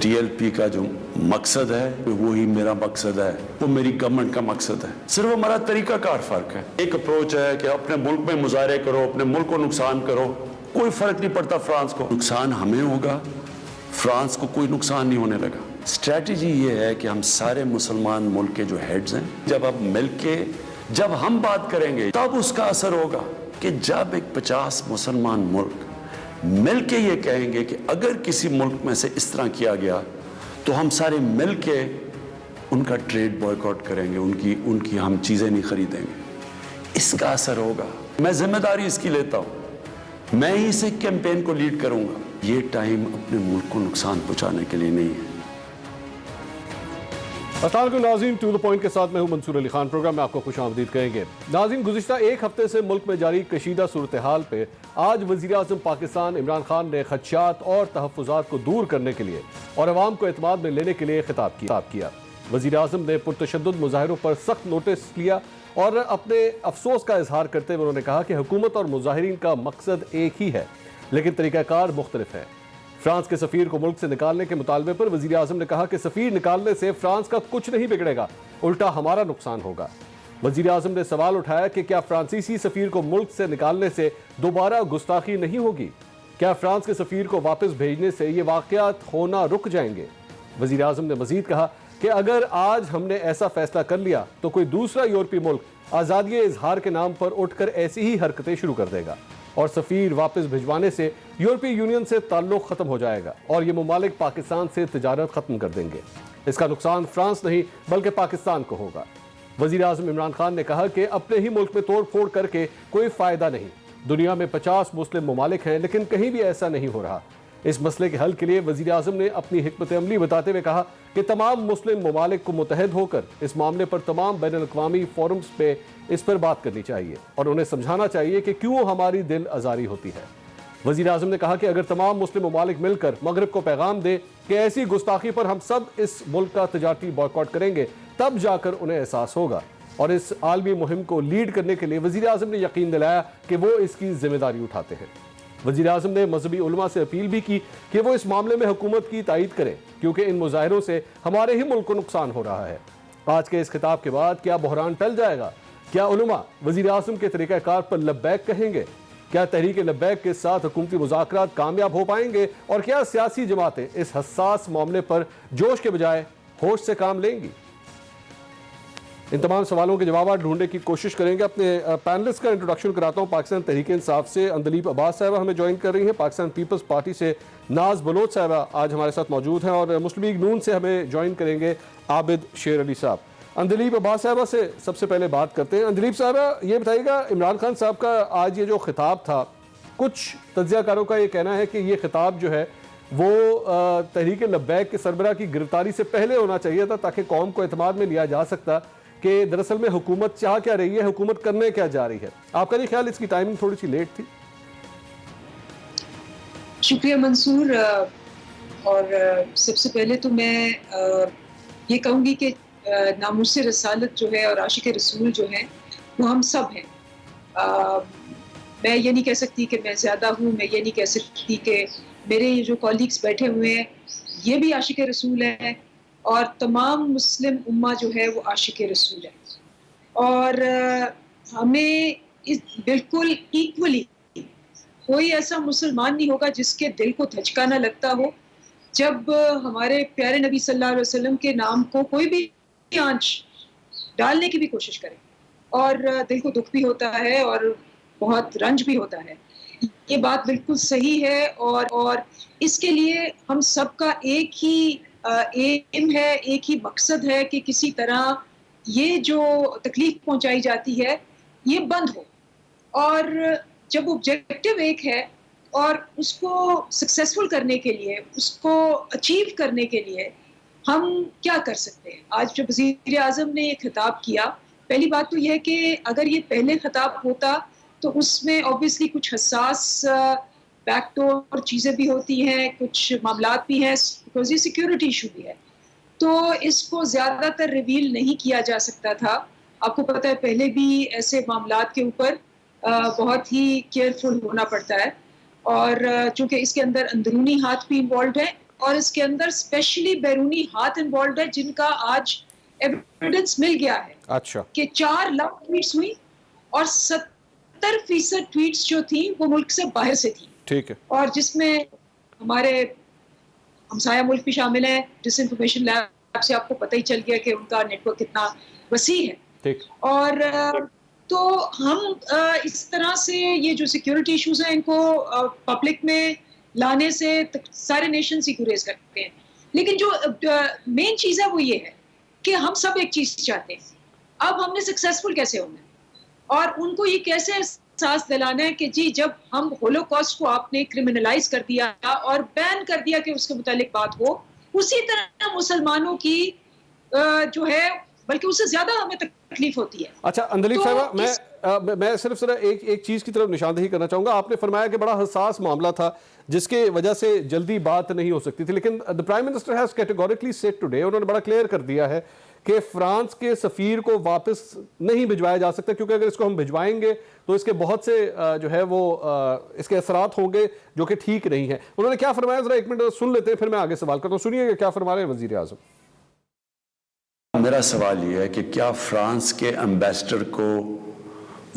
TLP का जो मकसद है वो ही मेरा मकसद है, वो मेरी गवर्नमेंट का मकसद है। सिर्फ हमारा तरीकाकार फर्क है। एक अप्रोच है कि अपने मुल्क में मुजाहरे करो, अपने मुल्क को नुकसान करो, कोई फर्क नहीं पड़ता। फ्रांस को नुकसान हमें होगा, फ्रांस को कोई नुकसान नहीं होने लगा। स्ट्रैटेजी ये है कि हम सारे मुसलमान मुल्क के जो हेड्स हैं, जब अब मिलके जब हम बात करेंगे तब उसका असर होगा कि जब एक 50 मुसलमान मुल्क मिलके ये कहेंगे कि अगर किसी मुल्क में से इस तरह किया गया तो हम सारे मिलके उनका ट्रेड बॉयकॉट करेंगे, उनकी हम चीज़ें नहीं खरीदेंगे, इसका असर होगा। मैं जिम्मेदारी इसकी लेता हूँ, मैं ही इस कैंपेन को लीड करूँगा। ये टाइम अपने मुल्क को नुकसान पहुँचाने के लिए नहीं है। अस्सलाम वालेकुम नाज़रीन, टू द पॉइंट के साथ मैं हूं मंसूर अली खान। प्रोग्राम में आपको खुशामदीद कहेंगे। नाज़रीन, गुज़िश्ता एक हफ्ते से मुल्क में जारी कशीदा सूरत हाल पे आज वज़ीर आज़म पाकिस्तान इमरान खान ने खदशात और तहफ़्फ़ुज़ात को दूर करने के लिए और अवाम को एतमाद में लेने के लिए खिताब किया। वज़ीर आज़म ने पुरतशद्दुद मुज़ाहिरों पर सख्त नोटिस लिया और अपने अफसोस का इजहार करते हुए उन्होंने कहा कि हुकूमत और मुज़ाहिरीन का मकसद एक ही है, लेकिन तरीक़ाकार मुख्तलिफ है। फ्रांस के सफ़ीर को मुल्क से निकालने के मुतालबे पर वज़ीर आज़म ने कहा कि सफ़ीर निकालने से फ्रांस का कुछ नहीं बिगड़ेगा, उल्टा हमारा नुकसान होगा। वज़ीर आज़म ने सवाल उठाया कि क्या फ्रांसीसी सफ़ीर को मुल्क से निकालने से दोबारा गुस्ताखी नहीं होगी? क्या फ्रांस के सफ़ीर को वापस भेजने से ये वाक़यात होना रुक जाएंगे? वज़ीर आज़म ने मज़ीद कहा कि अगर आज हमने ऐसा फैसला कर लिया तो कोई दूसरा यूरोपीय मुल्क आज़ादी इजहार के नाम पर उठकर ऐसी ही हरकतें शुरू कर देगा और सफ़ीर वापस भिजवाने से यूरोपीय यूनियन से ताल्लुक़ ख़त्म हो जाएगा और ये ममालिक पाकिस्तान से तिजारत ख़त्म कर देंगे। इसका नुकसान फ्रांस नहीं बल्कि पाकिस्तान को होगा। वज़ीर आज़म इमरान खान ने कहा कि अपने ही मुल्क में तोड़ फोड़ करके कोई फ़ायदा नहीं। दुनिया में 50 मुस्लिम ममालिक हैं, लेकिन कहीं भी ऐसा नहीं हो रहा। इस मसले के हल के लिए वज़ीर आज़म ने अपनी हिकमत अमली बताते हुए कहा कि तमाम मुस्लिम ममालिक को मुतहद होकर इस मामले पर तमाम बैन अल-अक़वामी फोरम्स पे इस पर बात करनी चाहिए और उन्हें समझाना चाहिए कि क्यों हमारी दिल आज़ारी होती है। वज़ीर आज़म ने कहा कि अगर तमाम मुस्लिम ममालिक मिलकर मगरब को पैगाम दे कि ऐसी गुस्ताखी पर हम सब इस मुल्क का तिजारती बॉयकॉट करेंगे, तब जाकर उन्हें एहसास होगा। और इस आलमी मुहिम को लीड करने के लिए वज़ीर आज़म ने यकीन दिलाया कि वो इसकी जिम्मेदारी उठाते हैं। वज़ीर आज़म ने मजहबी उलमा से अपील भी की कि वो इस मामले में हुकूमत की तायीद करें, क्योंकि इन मुजाहिरों से हमारे ही मुल्क को नुकसान हो रहा है। आज के इस खिताब के बाद क्या बहरान टल जाएगा? क्या उलमा वज़ीर आज़म के तरीक़ाकार पर लब्बैक कहेंगे? क्या तहरीक लब्बैक के साथ हुकूमती मुज़ाकरात कामयाब हो पाएंगे? और क्या सियासी जमातें इस हसास मामले पर जोश के बजाय होश से काम लेंगी? इन तमाम सवालों के जवाब ढूंढने की कोशिश करेंगे। अपने पैनलिस्ट का इंट्रोडक्शन कराता हूँ। पाकिस्तान तहरीक इंसाफ से अंदलीब अब्बास साहबा हमें ज्वाइन कर रही हैं। पाकिस्तान पीपल्स पार्टी से नाज बलोच साहबा आज हमारे साथ मौजूद हैं और मुस्लिम लीग नून से हमें ज्वाइन करेंगे आबिद शेर अली साहब। अंदलीब अब्बास साहबा से सबसे पहले बात करते हैं। अंदलीब साहबा, ये बताइएगा, इमरान खान साहब का आज ये जो खिताब था, कुछ तज्ज़ियाकारों का ये कहना है कि ये खिताब जो है वो तहरीक लब्बैक के सरबराह की गिरफ्तारी से पहले होना चाहिए था, ताकि कौम को एतमाद में लिया जा सकता कि दरअसल में हुकूमत चाह क्या रही है, हुकूमत करने क्या जा रही है। आपका नहीं ख्याल इसकी टाइमिंग थोड़ी सी लेट थी? शुक्रिया मंसूर। और सबसे पहले तो मैं ये कहूँगी कि नामुस रसालत जो है और आशिक रसूल जो है वो हम सब हैं। मैं ये नहीं कह सकती कि मैं ज़्यादा हूँ, मैं ये नहीं कह सकती कि मेरे ये जो कॉलीग्स बैठे हुए हैं ये भी आशिक रसूल है, और तमाम मुस्लिम उम्मा जो है वो आशिक रसूल है। और हमें इस बिल्कुल इक्वली, कोई ऐसा मुसलमान नहीं होगा जिसके दिल को धचका ना लगता हो जब हमारे प्यारे नबी सल्लल्लाहु अलैहि वसल्लम के नाम को कोई भी आंच डालने की भी कोशिश करे, और दिल को दुख भी होता है और बहुत रंज भी होता है। ये बात बिल्कुल सही है। और इसके लिए हम सबका एक ही एम है, एक ही मकसद है कि किसी तरह ये जो तकलीफ पहुंचाई जाती है ये बंद हो। और जब ऑब्जेक्टिव एक है और उसको सक्सेसफुल करने के लिए, उसको अचीव करने के लिए हम क्या कर सकते हैं? आज जो वज़ीर आज़म ने ये खिताब किया, पहली बात तो यह है कि अगर ये पहले खिताब होता तो उसमें ऑब्वियसली कुछ हसास बैकडोर चीज़ें भी होती हैं, कुछ मामलात भी हैं, बिकॉज़ ये सिक्योरिटी इशू भी है, तो इसको ज़्यादातर रिवील नहीं किया जा सकता था। आपको पता है पहले भी ऐसे मामलात के ऊपर बहुत ही केयरफुल होना पड़ता है, और चूँकि इसके अंदर अंदरूनी हाथ भी इन्वॉल्व है और इसके अंदर स्पेशली बैरूनी हाथ इन्वॉल्व है, जिनका आज एविडेंस मिल गया है। अच्छा। कि 4 लाख ट्वीट्स हुई और 70% ट्वीट्स जो थी वो मुल्क से बाहर से थी। ठीक है। और जिसमें हमारे हमसाया मुल्क भी शामिल है। डिसइंफॉर्मेशन लैब से आपको पता ही चल गया कि उनका नेटवर्क कितना वसी है। ठीक। और तो हम इस तरह से ये जो सिक्योरिटी इश्यूज हैं इनको पब्लिक में लाने से सारे नेशन ही गुरेज करते हैं। लेकिन जो मेन चीज़ है वो ये है कि हम सब एक चीज़ चाहते हैं। अब हमने सक्सेसफुल कैसे होना है और उनको ये कैसे एहसास दिलाना है कि जी जब हम होलोकॉस्ट को आपने क्रिमिनलाइज कर दिया और बैन कर दिया कि उसके मुतालिक बात हो, उसी तरह मुसलमानों की जो है बल्कि उससे ज्यादा हमें तकलीफ होती है। अच्छा अंदलीब तो साहिबा, मैं सिर्फ जरा एक चीज की तरफ निशानदेही करना चाहूंगा। आपने फरमाया कि बड़ा हसास मामला था जिसके वजह से जल्दी बात नहीं हो सकती थी, लेकिन the prime minister has categorically said today, उन्होंने बड़ा क्लियर कर दिया है कि फ्रांस के सफीर को वापस नहीं भिजवाया जा सकता, क्योंकि अगर इसको हम भिजवाएंगे तो इसके बहुत से जो है वो इसके असरात होंगे जो कि ठीक नहीं है। उन्होंने क्या फरमाया, जरा एक मिनट सुन लेते हैं, फिर मैं आगे सवाल करता हूँ। सुनिएगा क्या फरमा रहे हैं वजीर आजम। मेरा सवाल यह है कि क्या फ्रांस के एम्बेसडर को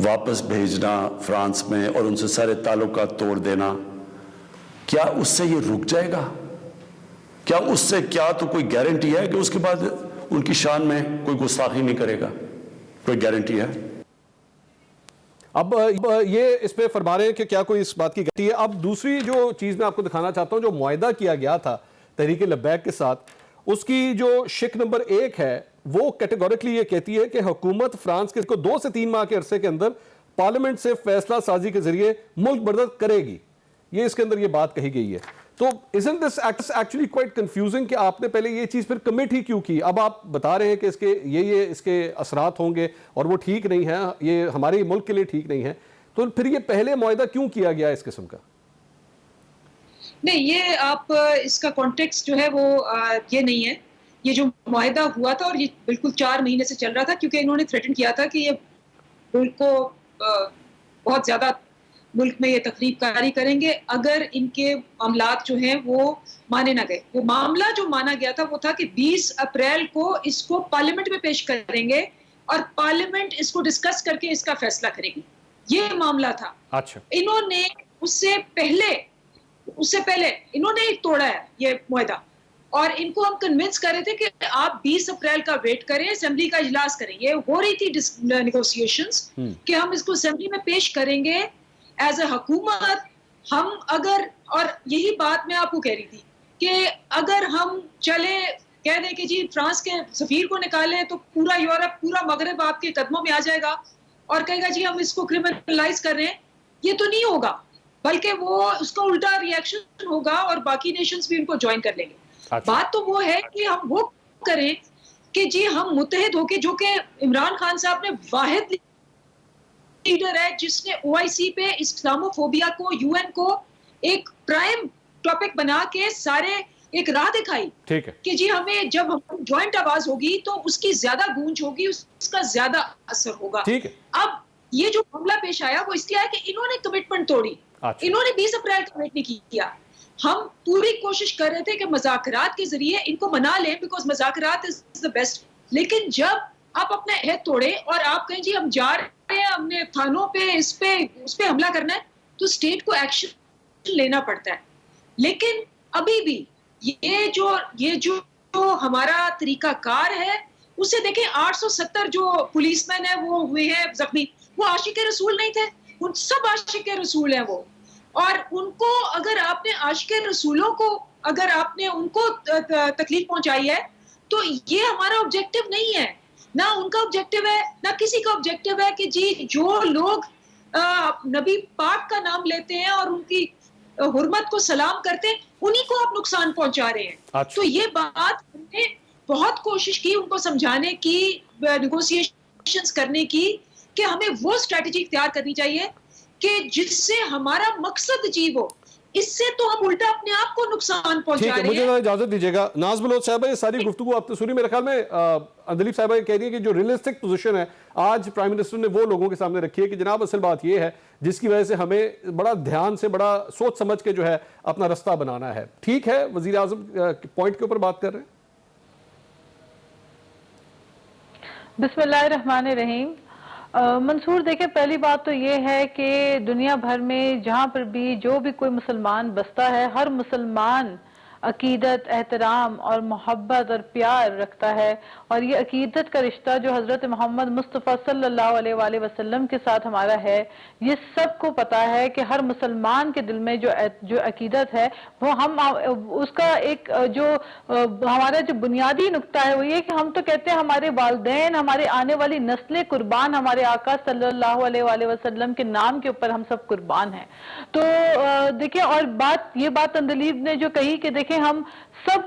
वापस भेजना फ्रांस में और उनसे सारे ताल्लुकात तोड़ देना, क्या उससे ये रुक जाएगा? क्या उससे क्या तो कोई गारंटी है कि उसके बाद उनकी शान में कोई गुस्ताखी नहीं करेगा? कोई गारंटी है? अब ये इस पे फरमा रहे हैं कि क्या कोई इस बात की गारंटी है। अब दूसरी जो चीज़ मैं आपको दिखाना चाहता हूं, जो मुआहदा किया गया था तहरीक लब्बैक के साथ, उसकी जो शिक नंबर 1 है वो कैटेगोरिकली ये कहती है कि हुकूमत फ्रांस के को 2 से 3 माह के अरसे के अंदर पार्लियामेंट से फैसला साजी के जरिए मुल्क बर्दर करेगी। ये इसके अंदर ये बात कही गई है। तो isn't this actually quite confusing कि आपने पहले ये चीज़ फिर कमिट ही क्यों की? अब आप बता रहे हैं कि इसके ये इसके असरात होंगे और वो ठीक नहीं है, ये हमारे मुल्क के लिए ठीक नहीं है, तो फिर ये पहले मुआहदा क्यों किया गया इस किस्म का? नहीं, ये आप इसका कॉन्टेक्स्ट जो है वो ये नहीं है। ये जो मुआहदा हुआ था और ये बिल्कुल 4 महीने से चल रहा था, क्योंकि इन्होंने थ्रेटन किया था कि ये मुल्क को बहुत ज्यादा मुल्क में ये तकरीब कारी करेंगे अगर इनके मामलात जो हैं वो माने ना गए। वो मामला जो माना गया था वो था कि 20 अप्रैल को इसको पार्लियामेंट में पेश करेंगे और पार्लियामेंट इसको डिस्कस करके इसका फैसला करेगी, ये मामला था। अच्छा। इन्होंने उससे पहले इन्होंने एक तोड़ा है ये मुआहदा, और इनको हम कन्विंस कर रहे थे कि आप 20 अप्रैल का वेट करें, असेंबली का इजलास करें। ये हो रही थी नेगोशिएशंस कि हम इसको असेंबली में पेश करेंगे एज ए हुकूमत। हम अगर, और यही बात मैं आपको कह रही थी कि अगर हम चले कह दें कि जी फ्रांस के सफीर को निकालें तो पूरा यूरोप, पूरा मगरब आपके कदमों में आ जाएगा और कहेगा जी हम इसको क्रिमिनलाइज कर रहे हैं, ये तो नहीं होगा, बल्कि वो उसका उल्टा रिएक्शन होगा और बाकी नेशंस भी उनको ज्वाइन कर लेंगे। अच्छा। बात तो वो है कि हम वो करें कि जी हम मुत्तहिद होके, जो कि इमरान खान साहब ने वाहिद लीडर है जिसने ओआईसी पे इस्लामोफोबिया को, यूएन को एक प्राइम टॉपिक बना के सारे एक राह दिखाई। ठीक है कि जी हमें जब हम ज्वाइंट आवाज होगी तो उसकी ज्यादा गूंज होगी, उसका ज्यादा असर होगा। ठीक है। अब ये जो मामला पेश आया वो इसलिए आया कि इन्होंने कमिटमेंट तोड़ी। अच्छा। इन्होंने 20 अप्रैल का वेट नहीं किया। हम पूरी कोशिश कर रहे थे कि मुज़ाकरात के जरिए इनको मना लें, बिकॉज मुज़ाकरात इज द बेस्ट। लेकिन जब आप अपने अहद तोड़े और आप कहें जी हम जा रहे हैं, हमने थानों पे उस पे हमला करना है, तो स्टेट को एक्शन लेना पड़ता है। लेकिन अभी भी ये जो हमारा तरीकाकार है उसे देखें। 870 जो पुलिसमैन है वो हुए हैं जख्मी, वो आशिक रसूल नहीं थे, उन सब आशिक रसूल हैं वो। और उनको अगर आपने आशिक रसूलों को अगर आपने उनको तकलीफ पहुंचाई है तो ये हमारा ऑब्जेक्टिव नहीं है, ना उनका ऑब्जेक्टिव है, ना किसी का ऑब्जेक्टिव है कि जी जो लोग नबी पाक का नाम लेते हैं और उनकी हुर्मत को सलाम करते हैं उन्हीं को आप नुकसान पहुंचा रहे हैं। अच्छा। तो ये बात हमने बहुत कोशिश की उनको समझाने की, नेगोशिएशंस करने की, कि हमें वो स्ट्रेटजी इख्तियार करनी चाहिए कि जिससे हमारा मकसद अचीव हो। इससे तो हम उल्टा अपने आप को नुकसान ठीक पहुंचा है, रहे मुझे हैं। जरा इजाजत दीजिएगा। नाज बलोच साहब, ये सारी गुफ्तगू आपने सुनी, मेरे ख्याल में अंदलीप साहब ये कह रही है कि जो रियलिस्टिक पोजीशन है आज प्राइम मिनिस्टर ने वो लोगों के सामने रखी है कि जनाब असल बात ये है जिसकी वजह से हमें बड़ा ध्यान से, बड़ा सोच समझ के जो है अपना रास्ता बनाना है। ठीक है, वजीर आजम पॉइंट के ऊपर बात कर रहे हैं। बिस्मिल्लाहिर्रहमानिर्रहीम। मंसूर, देखें, पहली बात तो ये है कि दुनिया भर में जहाँ पर भी जो भी कोई मुसलमान बसता है, हर मुसलमान अकीदत, एहतराम और मोहब्बत और प्यार रखता है। और ये अकीदत का रिश्ता जो हज़रत मोहम्मद मुस्तफ़ा सल्लल्लाहु अलैहि वसल्लम के साथ हमारा है, ये सबको पता है कि हर मुसलमान के दिल में जो अकीदत है वो हम उसका एक जो हमारा जो बुनियादी नुक्ता है वो ये कि हम तो कहते हैं हमारे वालिदैन, हमारे आने वाली नस्लें कुर्बान हमारे आका सल्लल्लाहु अलैहि वसल्लम के नाम के ऊपर हम सब कुर्बान हैं। तो देखिए, और ये बात अंदलीब ने जो कही कि देखिए हम सब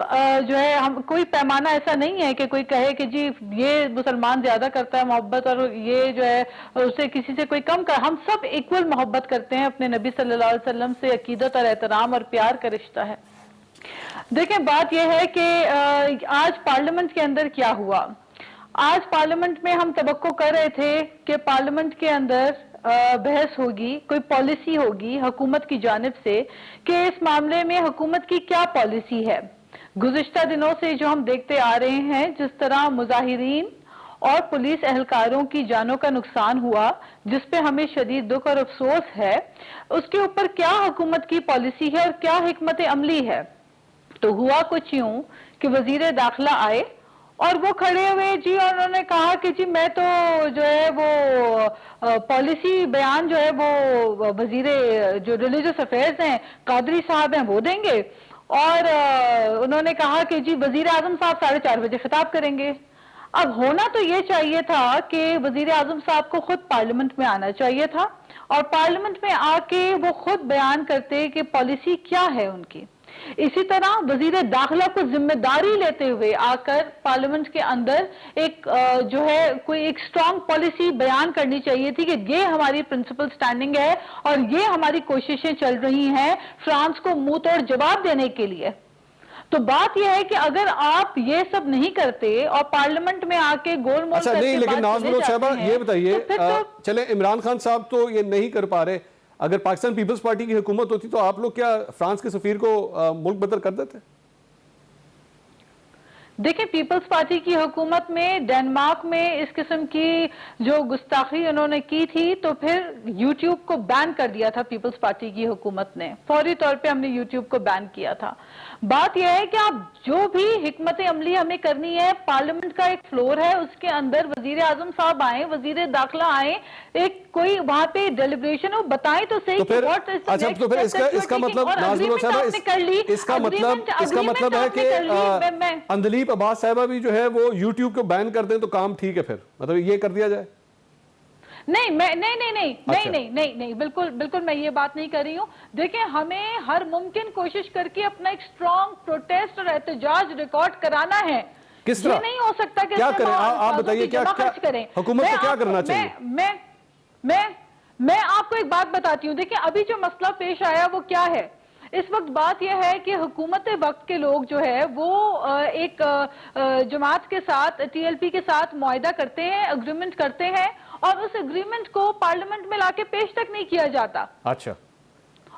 जो है, हम कोई पैमाना ऐसा नहीं है कि कोई कहे कि जी ये मुसलमान ज्यादा करता है मोहब्बत और ये जो है उसे किसी से कोई कम कर। हम सब इक्वल मोहब्बत करते हैं अपने नबी सल्लल्लाहु अलैहि वसल्लम से। अकीदत और एहतराम और प्यार का रिश्ता है। देखें, बात यह है कि आज पार्लियामेंट के अंदर क्या हुआ। आज पार्लियामेंट में हम तवक्को कर रहे थे कि पार्लियामेंट के अंदर बहस होगी, कोई पॉलिसी होगी हुकूमत की जानिब से कि इस मामले में हुकूमत की क्या पॉलिसी है। गुज़िश्ता दिनों से जो हम देखते आ रहे हैं, जिस तरह मुजाहिरीन और पुलिस एहलकारों की जानों का नुकसान हुआ, जिस पे हमें शदीद दुख और अफसोस है, उसके ऊपर क्या हुकूमत की पॉलिसी है और क्या हिकमत अमली है। तो हुआ कुछ यूं कि वजीर दाखिला आए और वो खड़े हुए जी, और उन्होंने कहा कि जी मैं तो जो है वो पॉलिसी बयान जो है वो वजीर जो रिलीजियस अफेयर्स हैं कादरी साहब हैं वो देंगे। और उन्होंने कहा कि जी वजीर आजम साहब 4:30 बजे खिताब करेंगे। अब होना तो ये चाहिए था कि वजीर आजम साहब को खुद पार्लियामेंट में आना चाहिए था और पार्लियामेंट में आके वो खुद बयान करते कि पॉलिसी क्या है उनकी। इसी तरह वजीर दाखिला को जिम्मेदारी लेते हुए आकर पार्लियामेंट के अंदर एक जो है कोई एक स्ट्रांग पॉलिसी बयान करनी चाहिए थी कि ये हमारी प्रिंसिपल स्टैंडिंग है और ये हमारी कोशिशें चल रही हैं फ्रांस को मुंह तोड़ जवाब देने के लिए। तो बात यह है कि अगर आप ये सब नहीं करते और पार्लियामेंट में आके गोलमोल अच्छा नहीं, लेकिन नाज बलोच साहबा ये बताइए, चले इमरान खान साहब तो ये नहीं कर पा रहे, अगर पाकिस्तान पीपल्स पार्टी की हुकूमत होती तो आप लोग क्या फ्रांस के सफीर को मुल्क बदल कर देते? देखिए, पीपल्स पार्टी की हुकूमत में डेनमार्क में इस किस्म की जो गुस्ताखी उन्होंने की थी तो फिर यूट्यूब को बैन कर दिया था पीपल्स पार्टी की हुकूमत ने। फौरी तौर पे हमने यूट्यूब को बैन किया था। बात यह है कि आप जो भी हिकमत अमली हमें करनी है, पार्लियामेंट का एक फ्लोर है, उसके अंदर वजीर आजम साहब आए, वजीर दाखिला आए, एक कोई वहां पे डेलिब्रेशन हो, बताएं तो सही। तो फिर अच्छा, तो फिर इसका मतलब नाज बलोच साहब इसका मतलब है कि अंदलीप अब्बास साहबा भी जो है वो यूट्यूब को बैन कर दें तो काम ठीक है, फिर मतलब ये कर दिया जाए। नहीं, मैं नहीं, बिल्कुल मैं ये बात नहीं कर रही हूं। देखिए, हमें हर मुमकिन कोशिश करके अपना एक स्ट्रॉन्ग प्रोटेस्ट और एहतजाज रिकॉर्ड कराना है। किस तरह? ये नहीं हो सकता कि क्या करें आप बताइए, क्या करें हुकूमत को क्या करना चाहिए? मैं आपको एक बात बताती हूँ। देखिए, अभी जो मसला पेश आया वो क्या है। इस वक्त बात यह है कि हुकूमत वक्त के लोग जो है वो एक जमात के साथ, टीएलपी के साथ मुआहिदा करते हैं, अग्रीमेंट करते हैं और उस एग्रीमेंट को पार्लियामेंट में लाके पेश तक नहीं किया जाता। अच्छा,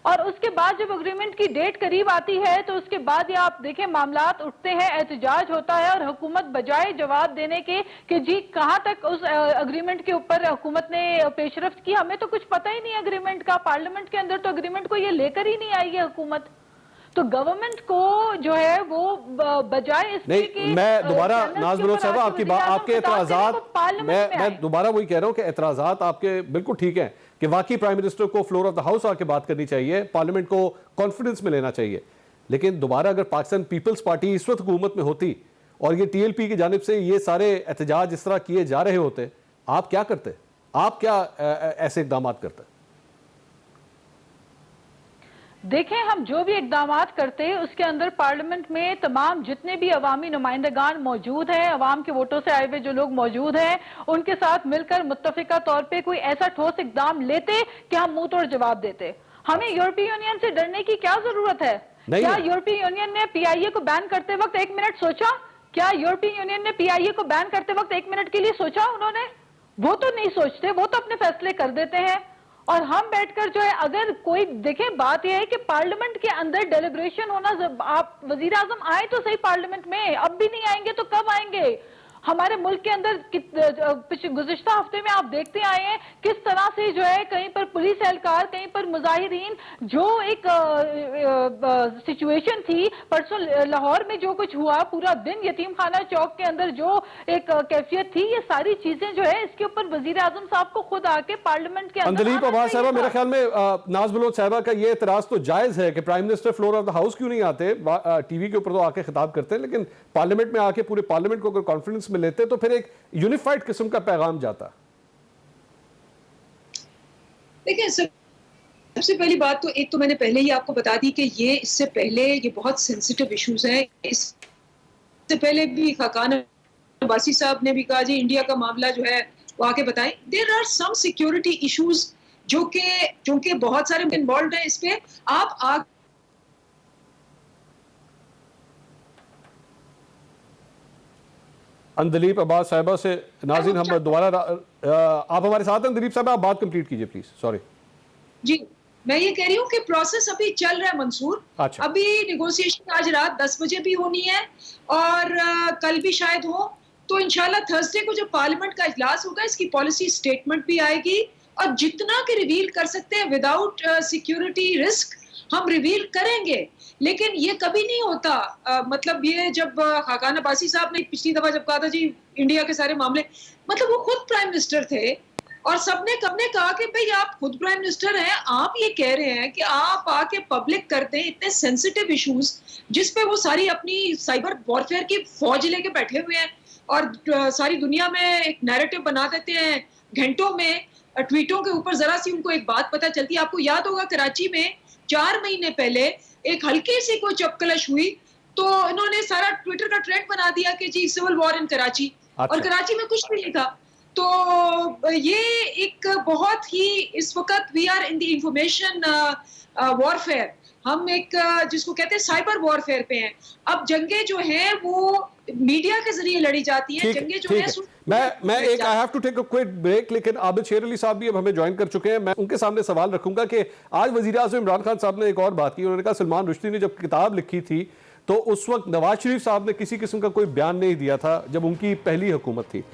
और उसके बाद जब एग्रीमेंट की डेट करीब आती है तो उसके बाद ये आप देखें मामलात उठते हैं, एहतजाज होता है और हुकूमत बजाय जवाब देने के कि जी कहां तक उस एग्रीमेंट के ऊपर हुकूमत ने पेशरफ्त की, हमें तो कुछ पता ही नहीं एग्रीमेंट का। पार्लियामेंट के अंदर तो एग्रीमेंट को ये लेकर ही नहीं आई है हुकूमत। तो गवर्नमेंट को जो है वो बजाय इसके कि मैं दोबारा नाज बलोच साहब आपके एतराजात, मैं दोबारा वही कह रहा हूं कि एतराजात आपके बिल्कुल ठीक है कि वाकई प्राइम मिनिस्टर को फ्लोर ऑफ द हाउस आके बात करनी चाहिए, पार्लियामेंट को कॉन्फिडेंस में लेना चाहिए। लेकिन दोबारा अगर पाकिस्तान पीपल्स पार्टी इस वक्त हुकूमत में होती और ये टीएलपी की जानिब से ये सारे एहतजाज इस तरह किए जा रहे होते, आप क्या करते? आप क्या ऐसे इकदाम करते? देखें, हम जो भी इकदामात करते हैं उसके अंदर पार्लियामेंट में तमाम जितने भी अवामी नुमाइंदगान मौजूद हैं, अवाम के वोटों से आए हुए जो लोग मौजूद हैं, उनके साथ मिलकर मुत्तफिका तौर पे कोई ऐसा ठोस इकदाम लेते कि हम मुंह तोड़ जवाब देते। हमें यूरोपीय यूनियन से डरने की क्या जरूरत है? नहीं क्या है। यूरोपीय यूनियन ने पीआईए को बैन करते वक्त एक मिनट सोचा? क्या यूरोपीय यूनियन ने पीआईए को बैन करते वक्त एक मिनट के लिए सोचा? उन्होंने वो तो नहीं सोचते, वो तो अपने फैसले कर देते हैं। और हम बैठकर जो है, अगर कोई देखें, बात यह है कि पार्लियामेंट के अंदर डेलिब्रेशन होना, आप वजीर आजम आए तो सही पार्लियामेंट में, अब भी नहीं आएंगे तो कब आएंगे? हमारे मुल्क के अंदर गुज़िश्ता हफ्ते में आप देखते आए हैं किस तरह से जो है कहीं पर पुलिस एहलकार, कहीं पर मुजाहिरीन, जो एक सिचुएशन थी परसों लाहौर में जो कुछ हुआ, पूरा दिन यतीम खाना चौक के अंदर जो एक कैफियत थी, ये सारी चीजें जो है इसके ऊपर वजीर आजम साहब को खुद आके पार्लियामेंट के अंदर अंदलीप अब्बास साहबा, मेरे ख्याल में नाज बलोच साहबा का ये एतराज तो जायज है कि prime minister floor of the house क्यों नहीं आते, टीवी के ऊपर तो आके खिताब करते हैं, लेकिन पार्लियामेंट में आके पूरे पार्लियामेंट को अगर कॉन्फ्रेंस में लेते तो फिर एक यूनिफाइड किस्म का पैगाम जाता। देखिए, सबसे पहली बात तो एक तो मैंने पहले ही आपको बता दी कि ये इससे पहले ये बहुत सेंसिटिव इश्यूज हैं। इससे पहले भी खाकान अब्बासी साहब ने भी कहा जी इंडिया का मामला जो है वो आके बताएं। There are some security issues जो कि बहुत सारे इन्वॉल्व हैं इस पे। आप अंदलीप अब्बास साहिबा से नाज़रीन हम दोबारा आप हमारे साथ हैं दिलीप साहब, आप बात कंप्लीट कीजिए प्लीज। सॉरी जी, मैं ये कह रही हूँ कि प्रोसेस अभी चल रहा है मंसूर। अच्छा। अभी निगोशिएशन आज रात 10 बजे भी होनी है और कल भी शायद हो। तो इंशाल्लाह थर्सडे को जब पार्लियामेंट का इजलास होगा इसकी पॉलिसी स्टेटमेंट भी आएगी और जितना कि रिवील कर सकते हैं विदाउट सिक्योरिटी रिस्क हम रिवील करेंगे। लेकिन ये कभी नहीं होता, मतलब ये जब खाकान अब्बासी साहब ने पिछली दफा जब कहा था जी इंडिया के सारे मामले, मतलब वो खुद प्राइम मिनिस्टर थे और सबने कब ने कहा कि भाई आप खुद प्राइम मिनिस्टर हैं, आप ये कह रहे हैं कि आप आके पब्लिक करते हैं इतने सेंसिटिव इश्यूज जिस पे वो सारी अपनी साइबर वॉरफेयर की फौज लेके बैठे हुए हैं और सारी दुनिया में एक नैरेटिव बना देते हैं घंटों में। ट्वीटों के ऊपर जरा सी उनको एक बात पता चलती है। आपको याद होगा कराची में 4 महीने पहले एक हल्की सी कोई चपकलश हुई तो इन्होंने सारा ट्विटर का ट्रेंड बना दिया कि जी सिविल वॉर इन कराची। अच्छा। और कराची में कुछ भी नहीं था। तो ये एक बहुत ही इस वक्त we are in the information warfare, हम एक जिसको कहते हैं साइबर वॉरफेयर पे हैं। अब जंगें जो हैं वो मीडिया के जरिए लड़ी जाती हैं, जंगें जो हैं मैं एक I have to take a quick break, लेकिन आबिद शेर अली साहब भी अब हमें ज्वाइन कर चुके हैं। मैं उनके सामने सवाल रखूंगा कि आज वजीर आज़म इमरान खान साहब ने एक और बात की। उन्होंने कहा सलमान रुश्दी ने जब किताब लिखी थी तो उस वक्त नवाज शरीफ साहब ने किसी किस्म का कोई बयान नहीं दिया था जब उनकी पहली हुकूमत थी।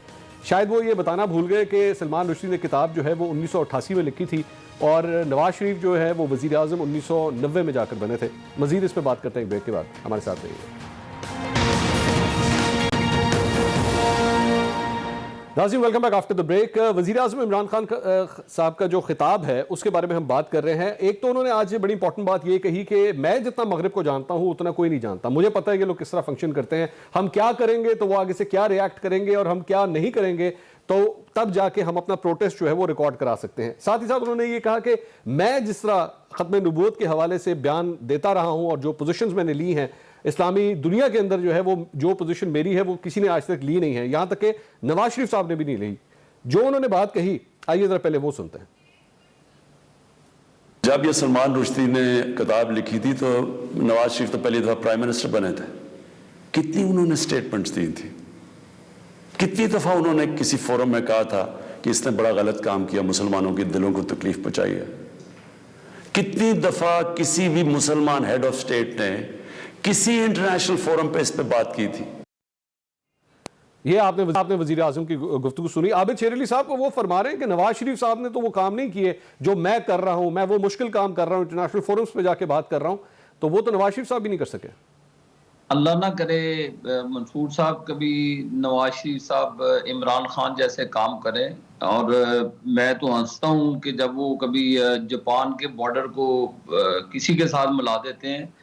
शायद वो ये बताना भूल गए कि सलमान रुश्दी ने किताब जो है वो 1988 में लिखी थी और नवाज शरीफ जो है वो वजीर आज़म 1990 में जाकर बने थे। मजीद इस पर बात करते हैं ब्रेक के बाद, हमारे साथ रहिए। नाज़रीन welcome back after the break. वज़ीर आज़म इमरान खान साहब का जो खिताब है उसके बारे में हम बात कर रहे हैं। एक तो उन्होंने आज बड़ी इंपॉर्टेंट बात ये कही कि मैं जितना मगरिब को जानता हूँ उतना कोई नहीं जानता, मुझे पता है कि लोग किस तरह फंक्शन करते हैं, हम क्या करेंगे तो वो आगे से क्या रिएक्ट करेंगे और हम क्या नहीं करेंगे तो तब जाके हम अपना प्रोटेस्ट जो है वो रिकॉर्ड करा सकते हैं। साथ ही साथ उन्होंने ये कहा कि मैं जिस तरह ख़त्म नबूवत के हवाले से बयान देता रहा हूँ और जो पोजीशंस मैंने ली हैं इस्लामी दुनिया के अंदर जो है वो जो पोजीशन मेरी है वो किसी ने आज तक ली नहीं है, यहाँ तक कि नवाज शरीफ साहब ने भी नहीं ली। जो उन्होंने बात कही आइए जरा पहले वो सुनते हैं। जब ये सलमान रुश्दी ने किताब लिखी थी तो नवाज शरीफ तो पहली दफा प्राइम मिनिस्टर बने थे। कितनी उन्होंने स्टेटमेंट्स दी थी, कितनी दफा उन्होंने किसी फोरम में कहा था कि इसने बड़ा गलत काम किया, मुसलमानों के दिलों को तकलीफ पहुंचाई है। कितनी दफा किसी भी मुसलमान हेड ऑफ स्टेट ने किसी इंटरनेशनल फोरम पे इस पे बात की थी। ये आपने वजीर आजम की गुफ्तगू सुनी। आबिद शेर अली साहब को वो फरमा रहे हैं कि नवाज शरीफ साहब ने तो वो काम नहीं किए जो मैं कर रहा हूं, मैं वो मुश्किल काम कर रहा हूं, इंटरनेशनल फोरम्स पे जाके बात कर रहा हूं, तो वो तो नवाज शरीफ साहब भी नहीं कर सके। अल्लाह ना करे मंसूर साहब कभी नवाज शरीफ साहब इमरान खान जैसे काम करें। और मैं तो हंसता हूँ कि जब वो कभी जापान के बॉर्डर को किसी के साथ मिला देते हैं।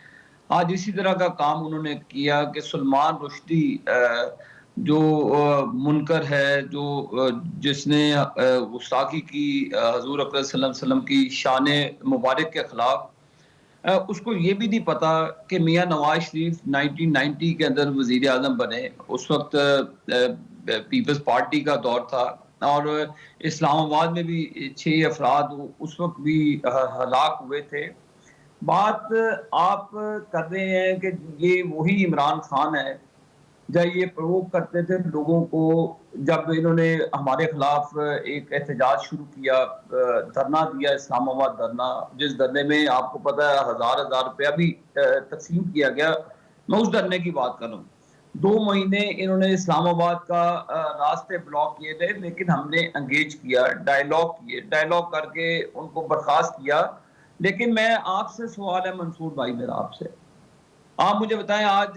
आज इसी तरह का काम उन्होंने किया कि सलमान रुश्दी जो मुनकर है, जो जिसने गुस्ताखी की हुजूर अकरम सल्लल्लाहु अलैहि वसल्लम की शान मुबारक के खिलाफ, उसको ये भी नहीं पता कि मियां नवाज शरीफ 1990 के अंदर वजीर आजम बने। उस वक्त पीपल्स पार्टी का दौर था, और इस्लामाबाद में भी 6 अफराद उस वक्त भी हलाक हुए थे। बात आप कर रहे हैं कि ये वही इमरान खान है जब ये प्रोवोक करते थे लोगों को, जब इन्होंने हमारे खिलाफ एक एहतजाज शुरू किया, धरना दिया, इस्लामाबाद धरना, जिस धरने में आपको पता है हजार रुपया भी तकसीम किया गया। मैं उस धरने की बात कर रहा हूँ। 2 महीने इन्होंने इस्लामाबाद का रास्ते ब्लॉक किए थे, लेकिन हमने एंगेज किया, डायलॉग करके उनको बर्खास्त किया। लेकिन मैं आपसे सवाल है मंसूर भाई मेरा आपसे, आप मुझे बताएं, आज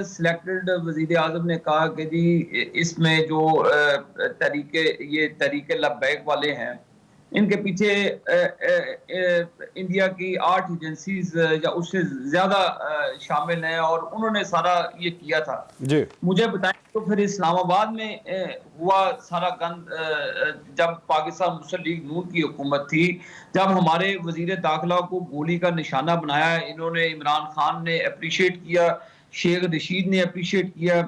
सिलेक्टेड वजीर आजम ने कहा कि जी इसमें जो तरीके लब्बैक वाले हैं, इनके पीछे इंडिया की 8 एजेंसीज या उससे ज्यादा शामिल हैं और उन्होंने सारा ये किया था जी। मुझे बताएं तो फिर इस्लामाबाद में हुआ सारा गंद जब पाकिस्तान मुस्लिम लीग नून की हुकूमत थी, जब हमारे वजीर दाखिला को गोली का निशाना बनाया, इन्होंने इमरान खान ने अप्रिशिएट किया, शेख रशीद ने अप्रिशिएट किया,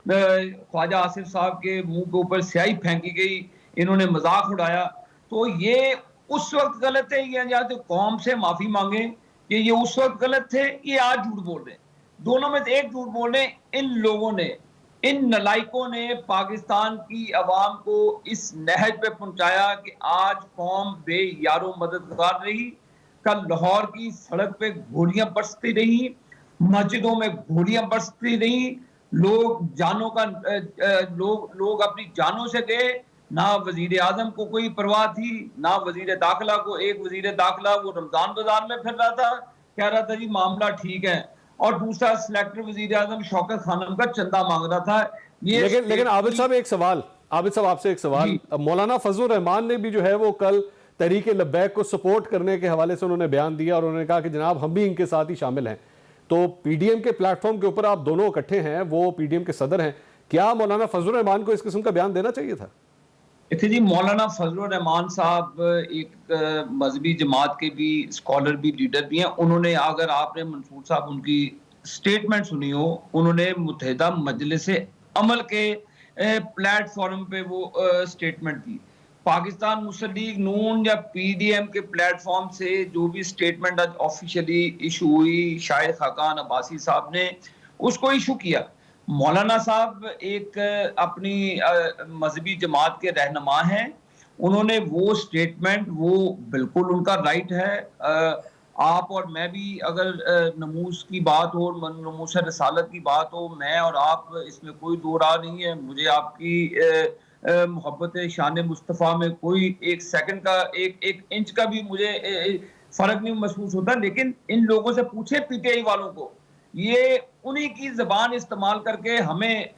ख्वाजा आसिफ साहब के मुंह के ऊपर स्याही फेंकी गई, इन्होंने मजाक उड़ाया। तो ये उस वक्त गलत है, या तो कौम से माफी मांगे कि ये उस वक्त गलत थे, ये आज झूठ बोल रहे हैं। दोनों में से एक झूठ बोल रहे हैं। इन लोगों ने, इन नलायकों ने पाकिस्तान की अवाम को इस नहज पे पहुंचाया कि आज कौम बेयारो मददगार रही। कल लाहौर की सड़क पे गोलियां बरसती रही, मस्जिदों में गोलियां बरसती रही, लोग अपनी जानों से गए। ना वजीर आजम को कोई परवाह थी, ना वजीर दाखिला को। एक वजीर दाखिला वो रमजान बाजार में फिर रहा था, कह रहा था जी मामला ठीक है, और दूसरा सिलेक्टर वजीर आजम शौकत खानम का चंदा मांग रहा था। ये लेकिन आबिद साहब आपसे एक सवाल, मौलाना फजलुर रहमान ने भी जो है वो कल तहरीके लब्बैक को सपोर्ट करने के हवाले से उन्होंने बयान दिया और उन्होंने कहा कि जनाब हम भी इनके साथ ही शामिल हैं। तो पीडीएम के प्लेटफॉर्म के ऊपर आप दोनों इकट्ठे हैं, वो पीडीएम के सदर हैं, क्या मौलाना फजलुर रहमान को इस किस्म का बयान देना चाहिए था? जी, मौलाना फजलुर रहमान साहब एक मजहबी जमात के भी स्कॉलर भी लीडर भी हैं। उन्होंने, अगर आपने मंसूर साहब उनकी स्टेटमेंट सुनी हो, उन्होंने मुत्तहिदा मजलिस अमल के प्लेटफॉर्म पे वो स्टेटमेंट दी। पाकिस्तान मुस्लिम लीग नून या पीडीएम के प्लेटफॉर्म से जो भी स्टेटमेंट आज ऑफिशियली इशू हुई, शाहिद खाकान अब्बासी साहब ने उसको इशू किया। मौलाना साहब एक अपनी मजहबी जमात के रहनुमा हैं, उन्होंने वो स्टेटमेंट, वो बिल्कुल उनका राइट है। आप और मैं भी अगर नमूस की बात हो, नमूस रसालत की बात हो, मैं और आप, इसमें कोई दो राह नहीं है। मुझे आपकी मोहब्बत शान मुस्तफ़ा में कोई एक सेकंड का, एक इंच का भी मुझे फर्क नहीं महसूस होता। लेकिन इन लोगों से पूछे पीटीआई वालों को, ये उन्हीं की जबान इस्तेमाल करके हमें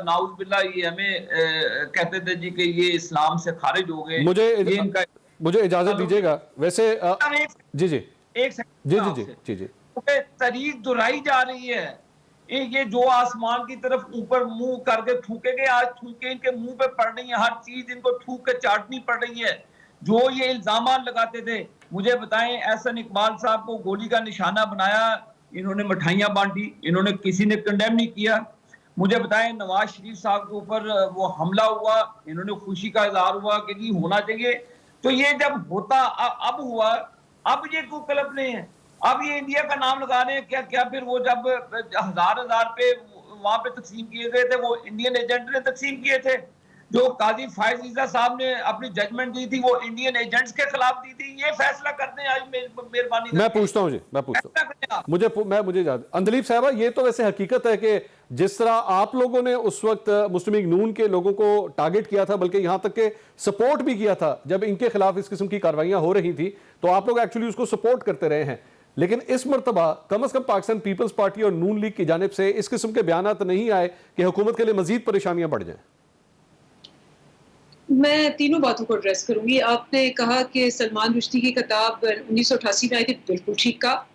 नाउज़ बिल्लाह ये हमें कहते थे जी कि ये इस्लाम से खारिज हो गए। मुझे इजाजत दीजिएगा वैसे जी तरीक दोहराई जा रही है। ये जो आसमान की तरफ ऊपर मुंह करके थूकेंगे, आज थूके इनके मुंह पे पड़ रही है, हर चीज इनको थूक के चाटनी पड़ रही है। जो ये इल्जाम लगाते थे, मुझे बताएं, एहसन इकबाल साहब को गोली का निशाना बनाया, इन्होंने मिठाइयां बांटी, इन्होंने किसी ने कंडेम नहीं किया। मुझे बताएं, नवाज शरीफ साहब के ऊपर वो हमला हुआ, इन्होंने खुशी का इजहार हुआ कि जी होना चाहिए। तो ये जब होता अब हुआ, अब ये क्यों कल्पने हैं? अब ये इंडिया का नाम लगा रहे हैं। क्या फिर वो जब हजार पे वहां पे तकसीम किए गए थे, वो इंडियन एजेंट ने तकसीम किए थे? जो काजी फायज ईसा साहब ने अपनी जजमेंट दी थी, वो इंडियन एजेंट्स के खिलाफ दी थी। ये फैसला करते हैं आज मेहरबानी। मैं पूछता हूँ मुझे याद, अंदलीब साहबा, ये तो वैसे हकीकत है कि जिस तरह आप लोगों ने उस वक्त मुस्लिम लीग नून के लोगों को टारगेट किया था, बल्कि यहां तक के सपोर्ट भी किया था जब इनके खिलाफ इस किस्म की कार्रवाइयां हो रही थी, तो आप लोग एक्चुअली उसको सपोर्ट करते रहे हैं। लेकिन इस मरतबा कम से कम पाकिस्तान पीपल्स पार्टी और नून लीग की जानिब से इस किस्म के बयानात नहीं आए कि हुकूमत के लिए मजीद परेशानियां बढ़ जाएं। मैं तीनों बातों को एड्रेस करूंगी। आपने कहा कि सलमान रुश्दी की किताब 1988 में आई थी, बिल्कुल ठीक कहा।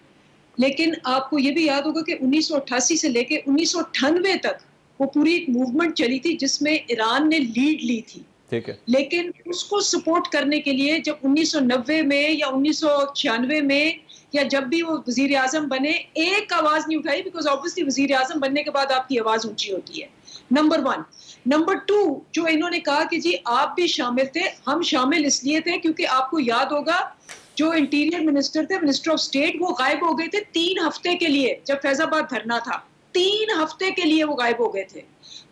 लेकिन आपको ये भी याद होगा कि 1988 से लेके 1998 तक वो पूरी एक मूवमेंट चली थी जिसमें ईरान ने लीड ली थी। ठीक है। लेकिन उसको सपोर्ट करने के लिए जब 1990 में या 1996 में या जब भी वो वजीर आजम बने एक आवाज नहीं उठाई, बिकॉज ऑब्वियसली वजीर आजम बनने के बाद आपकी आवाज ऊंची होती है, नंबर 1। नंबर 2, जो इन्होंने कहा कि जी आप भी शामिल थे, हम शामिल इसलिए थे क्योंकि आपको याद होगा जो इंटीरियर मिनिस्टर थे, मिनिस्टर ऑफ स्टेट, वो गायब हो गए थे 3 हफ्ते के लिए जब फैजाबाद धरना था। 3 हफ्ते के लिए वो गायब हो गए थे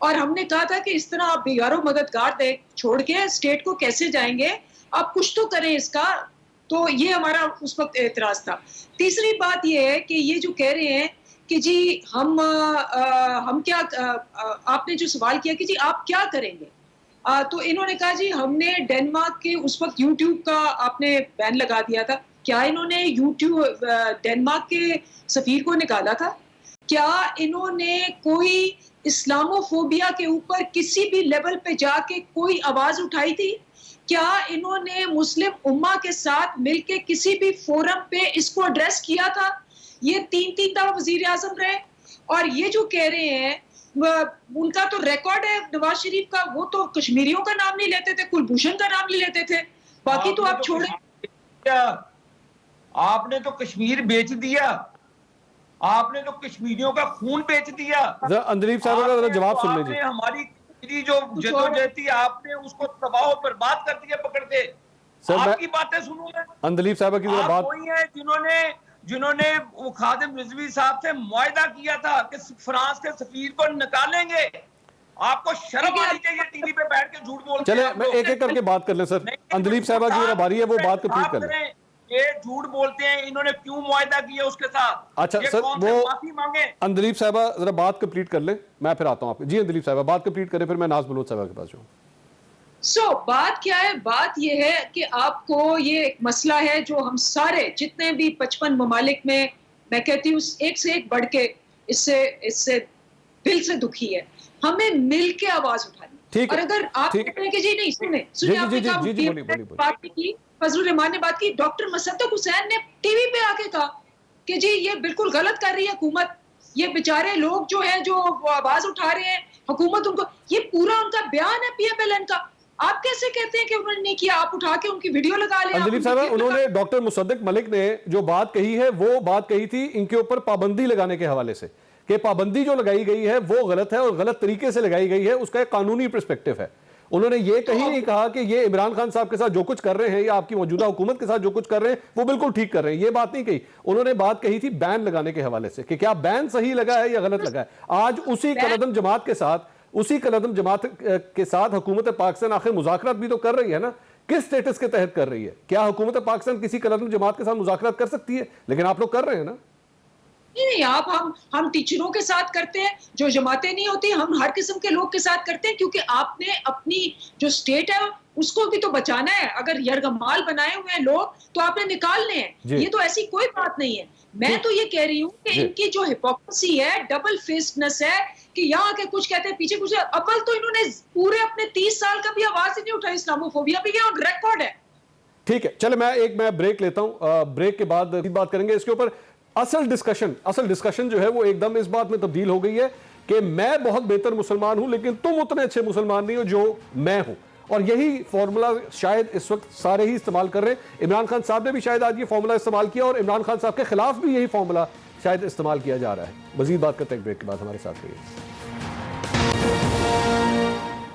और हमने कहा था कि इस तरह आप बेगारों मददगार दे छोड़ के स्टेट को कैसे जाएंगे, आप कुछ तो करें इसका। तो ये हमारा उस वक्त एतराज था। तीसरी बात ये है कि ये जो कह रहे हैं कि जी हम क्या आपने जो सवाल किया कि जी आप क्या करेंगे, तो इन्होंने कहा जी हमने डेनमार्क के उस वक्त यूट्यूब का आपने बैन लगा दिया था। क्या इन्होंने यूट्यूब डेनमार्क के सफीर को निकाला था? क्या इन्होंने कोई इस्लामोफोबिया के ऊपर किसी भी लेवल पे जाके कोई आवाज उठाई थी? क्या इन्होंने मुस्लिम उम्मा के साथ मिलके किसी भी फोरम पे इसको एड्रेस किया था? ये 3 दफा वजीर आजम रहे और ये जो कह रहे हैं उनका तो रिकॉर्ड है नवाज शरीफ का, वो तो कश्मीरियों का नाम नहीं लेते थे, कुलभूषण का नाम नहीं लेते थे, बाकी तो आप छोड़े। आपने तो कश्मीर बेच दिया, आपने तो कश्मीरियों का खून बेच दिया। अंदलीब साहब का जवाब सुन लीजिए। हमारी जो जद्दोजहद थी आपने उसको तबाह बर्बाद कर दिया पकड़ के। आपकी बातें सुनूं मैं? अंदलीब साहब की बात वही है जिन्होंने वो खादिम रिजवी साहब से मुआहदा किया था कि फ्रांस के सफीर को निकालेंगे। आपको शर्म आनी चाहिए टीवी पे बैठ के झूठ बोलते। चले मैं एक एक करके बात कर ले सर। अंदलीब साहब की बारी है, वो बात कंप्लीट कर ले। ये झूठ बोलते हैं, इन्होंने क्यों मुआहदा किया उसके साथ? अच्छा सर, वो माफी मांगे। अंदलीब साहब जरा बात कंप्लीट कर ले, मैं फिर आता हूँ आपके। जी अंदलीब साहब बात कंप्लीट करें, फिर मैं नाज बलोच साहब के पास जाऊँ। बात क्या है? बात यह है कि आपको ये एक मसला है जो हम सारे जितने भी 55 ममालिक में, मैं कहती हूँ एक से एक बढ़ के इससे दिल से दुखी है। हमें मिल के आवाज उठानी। और अगर आप कहते हैं कि जी नहीं सुने आपने बात की, फजलुर रहमान ने बात की, डॉक्टर मुसद्दक हुसैन ने टीवी पे आके कहा कि जी ये बिल्कुल गलत कर रही है हुकूमत, ये बेचारे लोग जो हैं जो आवाज उठा रहे हैं, हुकूमत उनको, ये पूरा उनका बयान है PFLN का। आप कैसे कहते हैं कि उन्होंने नहीं किया? आप उठा के उनकी वीडियो लगा लें। अंजलि साहब, उन्होंने डॉक्टर मुसद्दक मलिक ने जो बात कही है वो बात कही थी इनके ऊपर पाबंदी लगाने के हवाले से, कि पाबंदी जो लगाई गई है वो गलत है और गलत तरीके से लगाई गई है, उसका एक कानूनी पर्सपेक्टिव है। उन्होंने ये कहीं नहीं कहा कि ये इमरान खान साहब के साथ जो कुछ कर रहे हैं या आपकी मौजूदा हुकूमत के साथ जो कुछ कर रहे हैं वो बिल्कुल ठीक कर रहे हैं, ये बात नहीं कही। उन्होंने बात कही थी बैन लगाने के हवाले से कि क्या बैन सही लगा है या गलत लगा है। आज उसी कलदम जमात के साथ हुकूमत पाकिस्तान आखिर मुज़ाकरात भी तो कर रही है ना। किस स्टेटस के तहत कर रही है? क्या हुकूमत पाकिस्तान किसी कलदम जमात के साथ मुज़ाकरात कर सकती है? लेकिन आप लोग कर रहे हैं ना। नहीं, आप हम टीचरों के साथ करते हैं, जो जमातें नहीं होती हम हर किस्म के लोग के साथ करते हैं, क्योंकि आपने अपनी जो स्टेट है उसको भी तो बचाना है। अगर यरगमाल बनाए हुए हैं लोग तो आपने निकालने हैं, ये तो ऐसी कोई बात नहीं है। मैं तो ये कह रही हूँ कि इनकी जो हिपोक्रेसी है, डबल फेस्डनेस है, कि यहाँ के कुछ कहते हैं पीछे कुछ। अव्वल तो इन्होंने पूरे अपने 30 साल का भी आवाज ही नहीं उठाई, इस्लामोफोबिया भी ऑन रिकॉर्ड है। ठीक है, चले मैं ब्रेक लेता हूँ, ब्रेक के बाद बात करेंगे इसके ऊपर। असल डिस्कशन जो है वो एकदम इस बात में तब्दील हो गई है कि मैं बहुत बेहतर मुसलमान हूं लेकिन तुम उतने अच्छे मुसलमान नहीं हो जो मैं हूं, और यही फॉर्मूला शायद इस वक्त सारे ही इस्तेमाल कर रहे हैं। इमरान खान साहब ने भी शायद आज ये फॉर्मूला इस्तेमाल किया और इमरान खान साहब के खिलाफ भी यही फॉर्मूला शायद इस्तेमाल किया जा रहा है। मजीद बात करते हैं ब्रेक के बाद, हमारे साथ रहिए।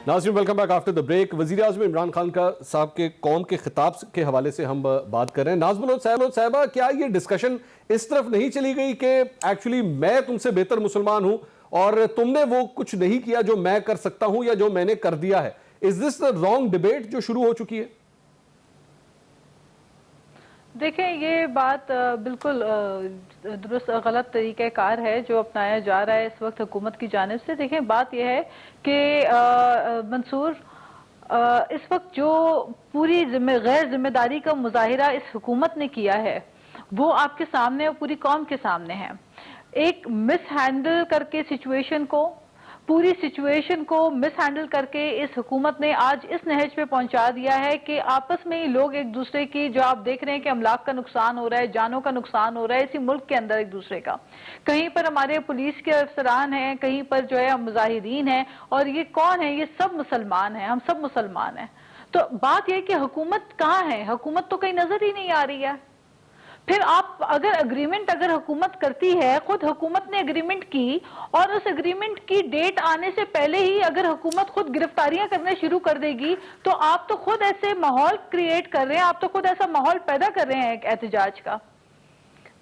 नाज़रीन, welcome back after the break. वज़ीर आज़म इमरान खान का साहब के कौम के खिताब के हवाले से हम बात कर रहे हैं। नाज़ बलोच साहबा, क्या ये डिस्कशन इस तरफ नहीं चली गई कि एक्चुअली मैं तुमसे बेहतर मुसलमान हूं और तुमने वो कुछ नहीं किया जो मैं कर सकता हूं या जो मैंने कर दिया है? Is this the wrong debate जो शुरू हो चुकी है? देखें, ये बात बिल्कुल दुरुस्त गलत तरीक़ेकार है जो अपनाया जा रहा है इस वक्त हुकूमत की जानिब से। देखें, बात यह है कि मंसूर, इस वक्त जो पूरी गैर जिम्मेदारी का मुजाहिरा इस हुकूमत ने किया है वो आपके सामने और पूरी कौम के सामने है। एक मिस हैंडल करके पूरी सिचुएशन को मिस हैंडल करके इस हुकूमत ने आज इस नहज पे पहुंचा दिया है कि आपस में ही लोग एक दूसरे की, जो आप देख रहे हैं कि अमलाक का नुकसान हो रहा है, जानों का नुकसान हो रहा है इसी मुल्क के अंदर एक दूसरे का। कहीं पर हमारे पुलिस के अफसरान हैं, कहीं पर जो है मुजाहिदीन हैं, और ये कौन है? ये सब मुसलमान हैं, हम सब मुसलमान हैं। तो बात यह कि हुकूमत कहाँ है? हुकूमत तो कहीं नजर ही नहीं आ रही है। फिर आप अगर एग्रीमेंट अगर हुकूमत करती है, खुद हुकूमत ने एग्रीमेंट की और उस एग्रीमेंट की डेट आने से पहले ही अगर हुकूमत खुद गिरफ्तारियां करने शुरू कर देगी, तो आप तो खुद ऐसे माहौल क्रिएट कर रहे हैं, आप तो खुद ऐसा माहौल पैदा कर रहे हैं एक एहतजाज का।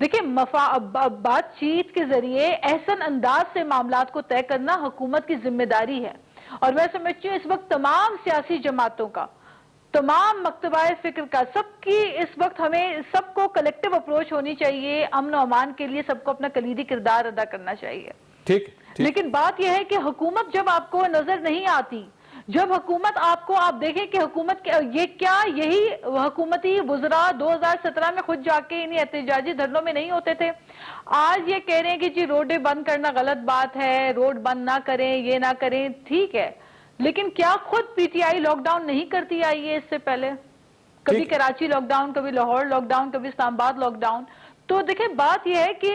देखिए, बातचीत के जरिए एहसन अंदाज से मामलात को तय करना हुकूमत की जिम्मेदारी है। और मैं समझती हूँ इस वक्त तमाम सियासी जमातों का, तमाम मकतबाए फिक्र का, सबकी इस वक्त हमें सबको कलेक्टिव अप्रोच होनी चाहिए। अमन और अमान के लिए सबको अपना कलीदी किरदार अदा करना चाहिए। ठीक। लेकिन बात यह है कि हुकूमत जब आपको नजर नहीं आती, जब हुकूमत आपको, आप देखें कि हुकूमत ये क्या, यही हुकूमती वुज़रा 2017 में खुद जाके इन्हीं एहतजाजी धरनों में नहीं होते थे। आज ये कह रहे हैं कि जी रोडें बंद करना गलत बात है, रोड बंद ना करें, ये ना करें, ठीक है, लेकिन क्या खुद पीटीआई लॉकडाउन नहीं करती आई है इससे पहले? कभी कराची लॉकडाउन, कभी लाहौर लॉकडाउन, कभी इस्लामाबाद लॉकडाउन। तो देखिए, बात यह है कि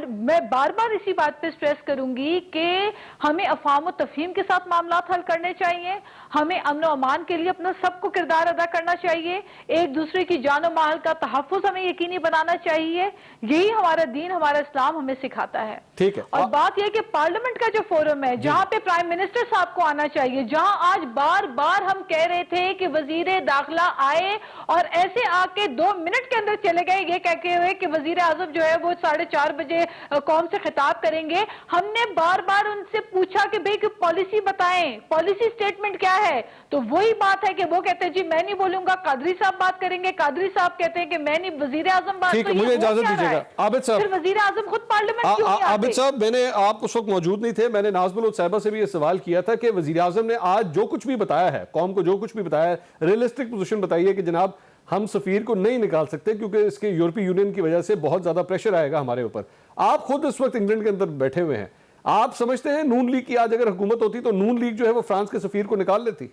मैं बार बार इसी बात पे स्ट्रेस करूंगी कि हमें अफहाम और तफहीम के साथ मामला हल करने चाहिए, हमें अमन और अमान के लिए अपना सबको किरदार अदा करना चाहिए, एक दूसरे की जान और माल का तहफ़्फ़ुज़ हमें यकीनी बनाना चाहिए। यही हमारा दीन, हमारा इस्लाम हमें सिखाता है। ठीक है। और बात यह कि पार्लियामेंट का जो फोरम है, जहां पे प्राइम मिनिस्टर साहब को आना चाहिए, जहां आज बार बार हम कह रहे थे कि वजीर दाखिला आए और ऐसे आके 2 मिनट के अंदर चले गए ये कहते हुए कि वजीर आजम जो है वो 4:30 बजे कौम से खिताब करेंगे। हमने बार बार उनसे पूछा कि भाई पॉलिसी बताएं, पॉलिसी स्टेटमेंट क्या है, तो वही बात है कि वो कहते हैं जी मैं नहीं बोलूंगा, कादरी साहब बात करेंगे, कादरी साहब कहते हैं कि मैं नहीं, वजीर आजम बात। ठीक है, मुझे इजाजत दीजिएगा आबिद साहब। फिर वजीर आजम खुद पार्लियामेंट क्यों नहीं आते? आबिद साहब, मैंने, आप उस वक्त मौजूद नहीं थे, मैंने नाज़मुल साहिबा से भी ये सवाल किया था कि वजीर आजम ने आज जो कुछ भी बताया है, कौम को जो कुछ भी बताया है, रियलिस्टिक पोजीशन बताई है कि जनाब हम सफीर को नहीं निकाल सकते क्योंकि इसके यूरोपीय यूनियन की वजह से बहुत ज्यादा प्रेशर आएगा हमारे ऊपर। आप खुद इस वक्त इंग्लैंड के अंदर बैठे हुए हैं, आप समझते हैं नून लीग की आज अगर हुकूमत होती तो नून लीग जो है वो फ्रांस के सफीर को निकाल लेती?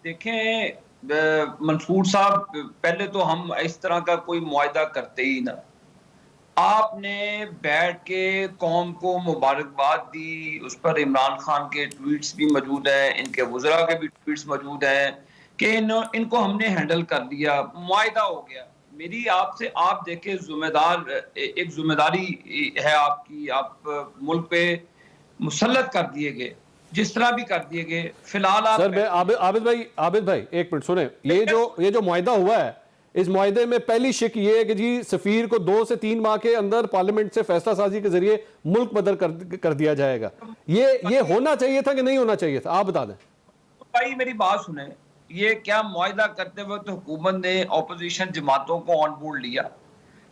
देखें मंसूर साहब, पहले तो हम इस तरह का कोई मुआहदा करते ही ना। आपने बैठ के कौम को मुबारकबाद दी, उस पर इमरान खान के ट्वीट्स भी मौजूद हैं, इनके वज़रा के भी ट्वीट्स मौजूद हैं कि इनको हमने हैंडल कर दिया, मुआहदा हो गया। मेरी आपसे, आप देखें, एक जिम्मेदारी है आपकी, आप मुल्क पे मुसल्लत कर दिए गए, जिस तरह भी कर दिए गए। फिलहाल आप सर, मैं आबिद भाई एक मिनट सुने, ये जो मुआहदा हुआ है, इस मुआहदे में पहली शिक ये है कि जी सफीर को 2 से 3 माह के अंदर पार्लियामेंट से फैसला साजी के जरिए मुल्क बदर कर दिया जाएगा। ये होना चाहिए था कि नहीं होना चाहिए था, आप बता दें। भाई मेरी बात सुने, ये क्या मुआहदा करते वक्त तो हुकूमत ने ऑपोजिशन जमातों को ऑन बोर्ड लिया?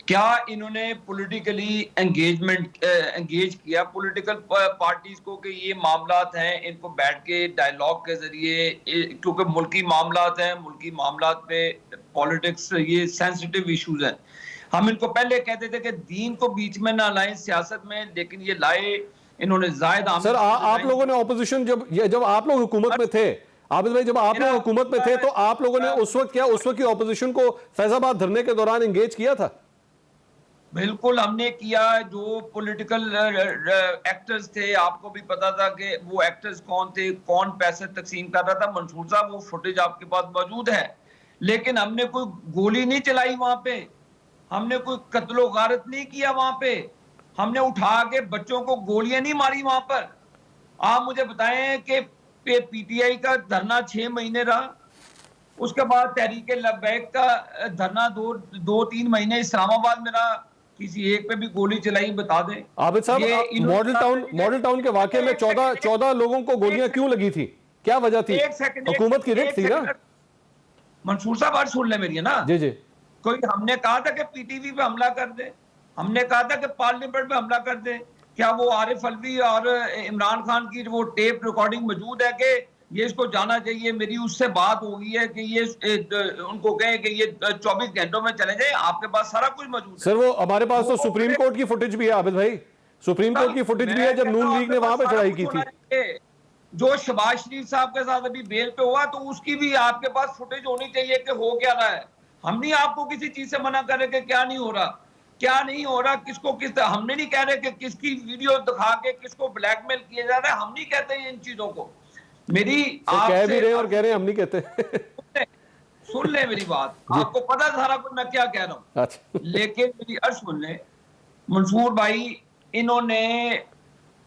क्या इन्होंने पॉलिटिकली एंगेज किया पॉलिटिकल पार्टीज को कि ये मामलात हैं, इनको बैठ के डायलॉग के जरिए, क्योंकि मुल्की मामलात हैं, मुल्की मामलात पे पॉलिटिक्स ये सेंसिटिव इश्यूज हैं। हम इनको पहले कहते थे कि दीन को बीच में ना लाएं सियासत में, लेकिन ये लाए इन्होंने जायद। सर, आप लोगों ने ऑपोजिशन, जब आप लोग हुकूमत में थे, आबिद भाई, जब आप लोग हुकूमत में थे तो आप लोगों ने उस वक्त की ऑपोजिशन को फैजाबाद धरने के दौरान एंगेज किया था? बिल्कुल हमने किया। जो पॉलिटिकल एक्टर्स थे, आपको भी पता था कि वो एक्टर्स कौन थे, कौन पैसे तकसीम कर रहा था। मंसूर साहब, वो फुटेज आपके पास मौजूद है, लेकिन हमने कोई गोली नहीं चलाई वहां पे, हमने कोई कत्लो गारत नहीं किया वहां पे, हमने उठा के बच्चों को गोलियां नहीं मारी वहां पर। आप मुझे बताएं कि पीटीआई का धरना 6 महीने रहा, उसके बाद तहरीक लब्बैक का धरना 2-3 महीने इस्लामाबाद में रहा, किसी एक पे भी गोली चलाई बता दें। आबिद साहब, मॉडल टाउन के वाकये में 14 लोगों को गोलियां क्यों लगी थी, क्या वजह थी? हुकूमत की रिट थी ना? मंसूर साहब बात सुन ले मेरी, ना जी जी। कोई हमने कहा था कि पीटीवी पे हमला कर दे, हमने कहा था कि पार्लियामेंट पे हमला कर दे? क्या वो आरिफ अलवी और इमरान खान की वो टेप रिकॉर्डिंग मौजूद है कि ये इसको जाना चाहिए? मेरी उससे बात हो गई है कि ये उनको कहें कि ये 24 घंटों में चले जाए, आपके पास सारा कुछ मौजूद है। सर, वो हमारे पास तो सुप्रीम कोर्ट की फुटेज भी है आबिद भाई, सुप्रीम कोर्ट की फुटेज भी है जब नून लीग ने वहां पे चढ़ाई की थी। जो शहबाज शरीफ साहब के साथ अभी बेल पे हुआ, तो उसकी भी आपके पास फुटेज होनी चाहिए कि हो क्या रहा है। हम नहीं आपको किसी चीज से मना कर रहे कि क्या नहीं हो रहा, क्या नहीं हो रहा, किसको किस, हमने नहीं कह रहे कि किसकी वीडियो दिखा के किसको ब्लैकमेल किया जा रहा है, हम नहीं कहते इन चीजों को। मेरी कह भी रहे और कह रहे हैं हम नहीं कहते। सुन ले मेरी बात, आपको पता सारा कुछ मैं क्या कह रहा हूँ, अच्छा लेकिन मेरी अर्ज सुन ले मंसूर भाई, इन्होंने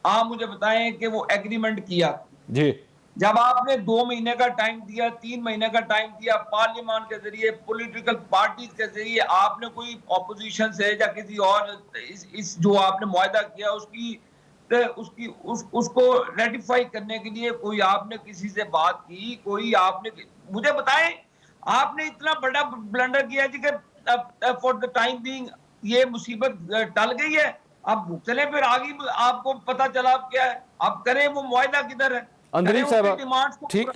आप मुझे बताएं कि वो एग्रीमेंट किया, जी जब आपने 2 महीने का टाइम दिया, 3 महीने का टाइम दिया, पार्लियामेंट के जरिए, पॉलिटिकल पार्टीज के जरिए आपने कोई ऑपोजिशन से या किसी और इस जो आपने मुआहदा किया उसको रेटिफाई करने के लिए कोई आपने किसी से बात की, कोई आपने मुझे बताएं, आपने इतना बड़ा ब्लंडर किया जी कि फॉर द टाइम बीइंग ये मुसीबत टल गई है, अब चले फिर आगे आपको पता चला अब क्या है, अब करें वो मुआहदा किधर है, अंदलीब साहब, ठीक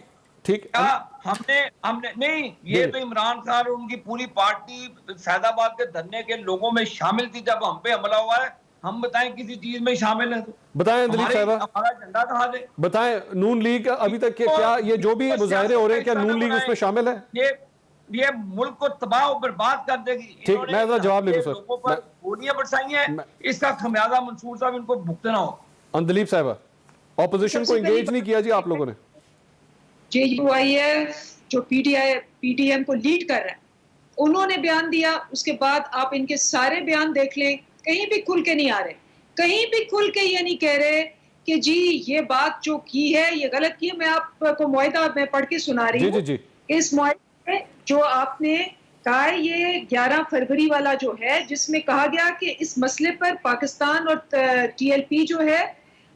ठीक हमने नहीं, ये तो इमरान खान और उनकी पूरी पार्टी फैजाबाद के धरने के लोगों में शामिल थी जब हम पे हमला हुआ है, हम बताएं किसी चीज में शामिल है तो बताएं अंदलीब साहब, हमारा झंडा कहाँ दे, बताएं नून लीग अभी तक के क्या ये जो भी मुजाहरे हो रहे हैं क्या नून लीग उसमें शामिल है? ये मुल्क को तबाह और बर्बाद कर देगी। ठीक, मैं जरा जवाब ले लूं सर, लोगों पर गोलियां बरसाई हैं, इसका खमियाजा मंसूर साहब इनको भुगतना हो। अंदलीब साहब, ऑपोजिशन को एंगेज नहीं किया जी आप लोगों ने? JUIF जो PDM को लीड कर रहा है, उन्होंने बयान दिया, उसके बाद आप इनके सारे बयान देख लें, कहीं भी खुल के नहीं आ रहे, कहीं भी खुल के ये नहीं कह रहे कि जी ये बात जो की है ये गलत की है। मैं आपको मुआहदा मैं पढ़ के सुना रही हूँ। इस मुआहदे में जो आपने कहा है ये 11 फरवरी वाला जो है, जिसमें कहा गया कि इस मसले पर पाकिस्तान और TLP जो है